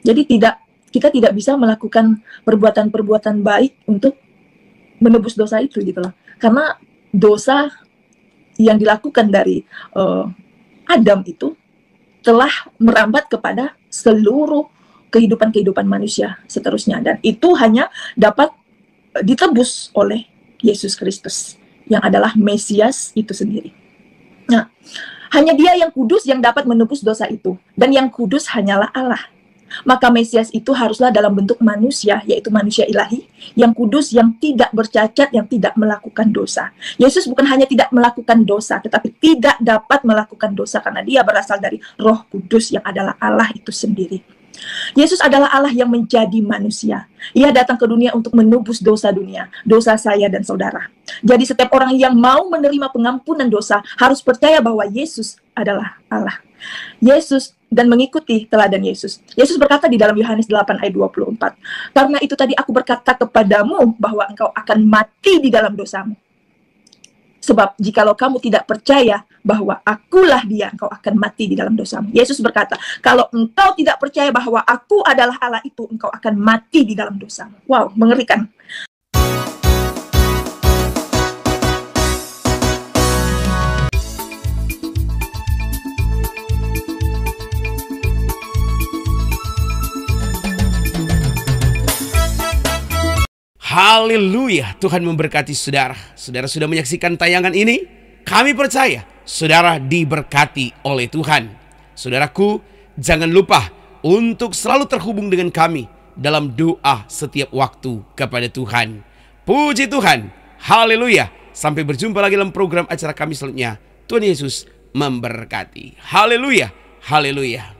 Jadi kita tidak bisa melakukan perbuatan-perbuatan baik untuk menebus dosa itu gitu loh. Karena dosa yang dilakukan dari Adam itu telah merambat kepada seluruh kehidupan manusia seterusnya. Dan itu hanya dapat ditebus oleh Yesus Kristus yang adalah Mesias itu sendiri. Nah, hanya Dia yang kudus yang dapat menebus dosa itu. Dan yang kudus hanyalah Allah. Maka Mesias itu haruslah dalam bentuk manusia, yaitu manusia ilahi, yang kudus, yang tidak bercacat, yang tidak melakukan dosa. Yesus bukan hanya tidak melakukan dosa, tetapi tidak dapat melakukan dosa karena Dia berasal dari Roh Kudus yang adalah Allah itu sendiri. Yesus adalah Allah yang menjadi manusia. Ia datang ke dunia untuk menebus dosa dunia, dosa saya dan saudara. Jadi setiap orang yang mau menerima pengampunan dosa harus percaya bahwa Yesus adalah Allah. Yesus dan mengikuti teladan Yesus. Yesus berkata di dalam Yohanes 8 ayat 24, "Karena itu tadi aku berkata kepadamu bahwa engkau akan mati di dalam dosamu. Sebab jikalau kamu tidak percaya bahwa akulah Dia, engkau akan mati di dalam dosamu." Yesus berkata, kalau engkau tidak percaya bahwa aku adalah Allah itu, engkau akan mati di dalam dosamu. Wow, mengerikan. Haleluya, Tuhan memberkati saudara. Saudara sudah menyaksikan tayangan ini? Kami percaya saudara diberkati oleh Tuhan. Saudaraku, jangan lupa untuk selalu terhubung dengan kami dalam doa setiap waktu kepada Tuhan. Puji Tuhan, haleluya. Sampai berjumpa lagi dalam program acara kami selanjutnya. Tuhan Yesus memberkati. Haleluya, haleluya.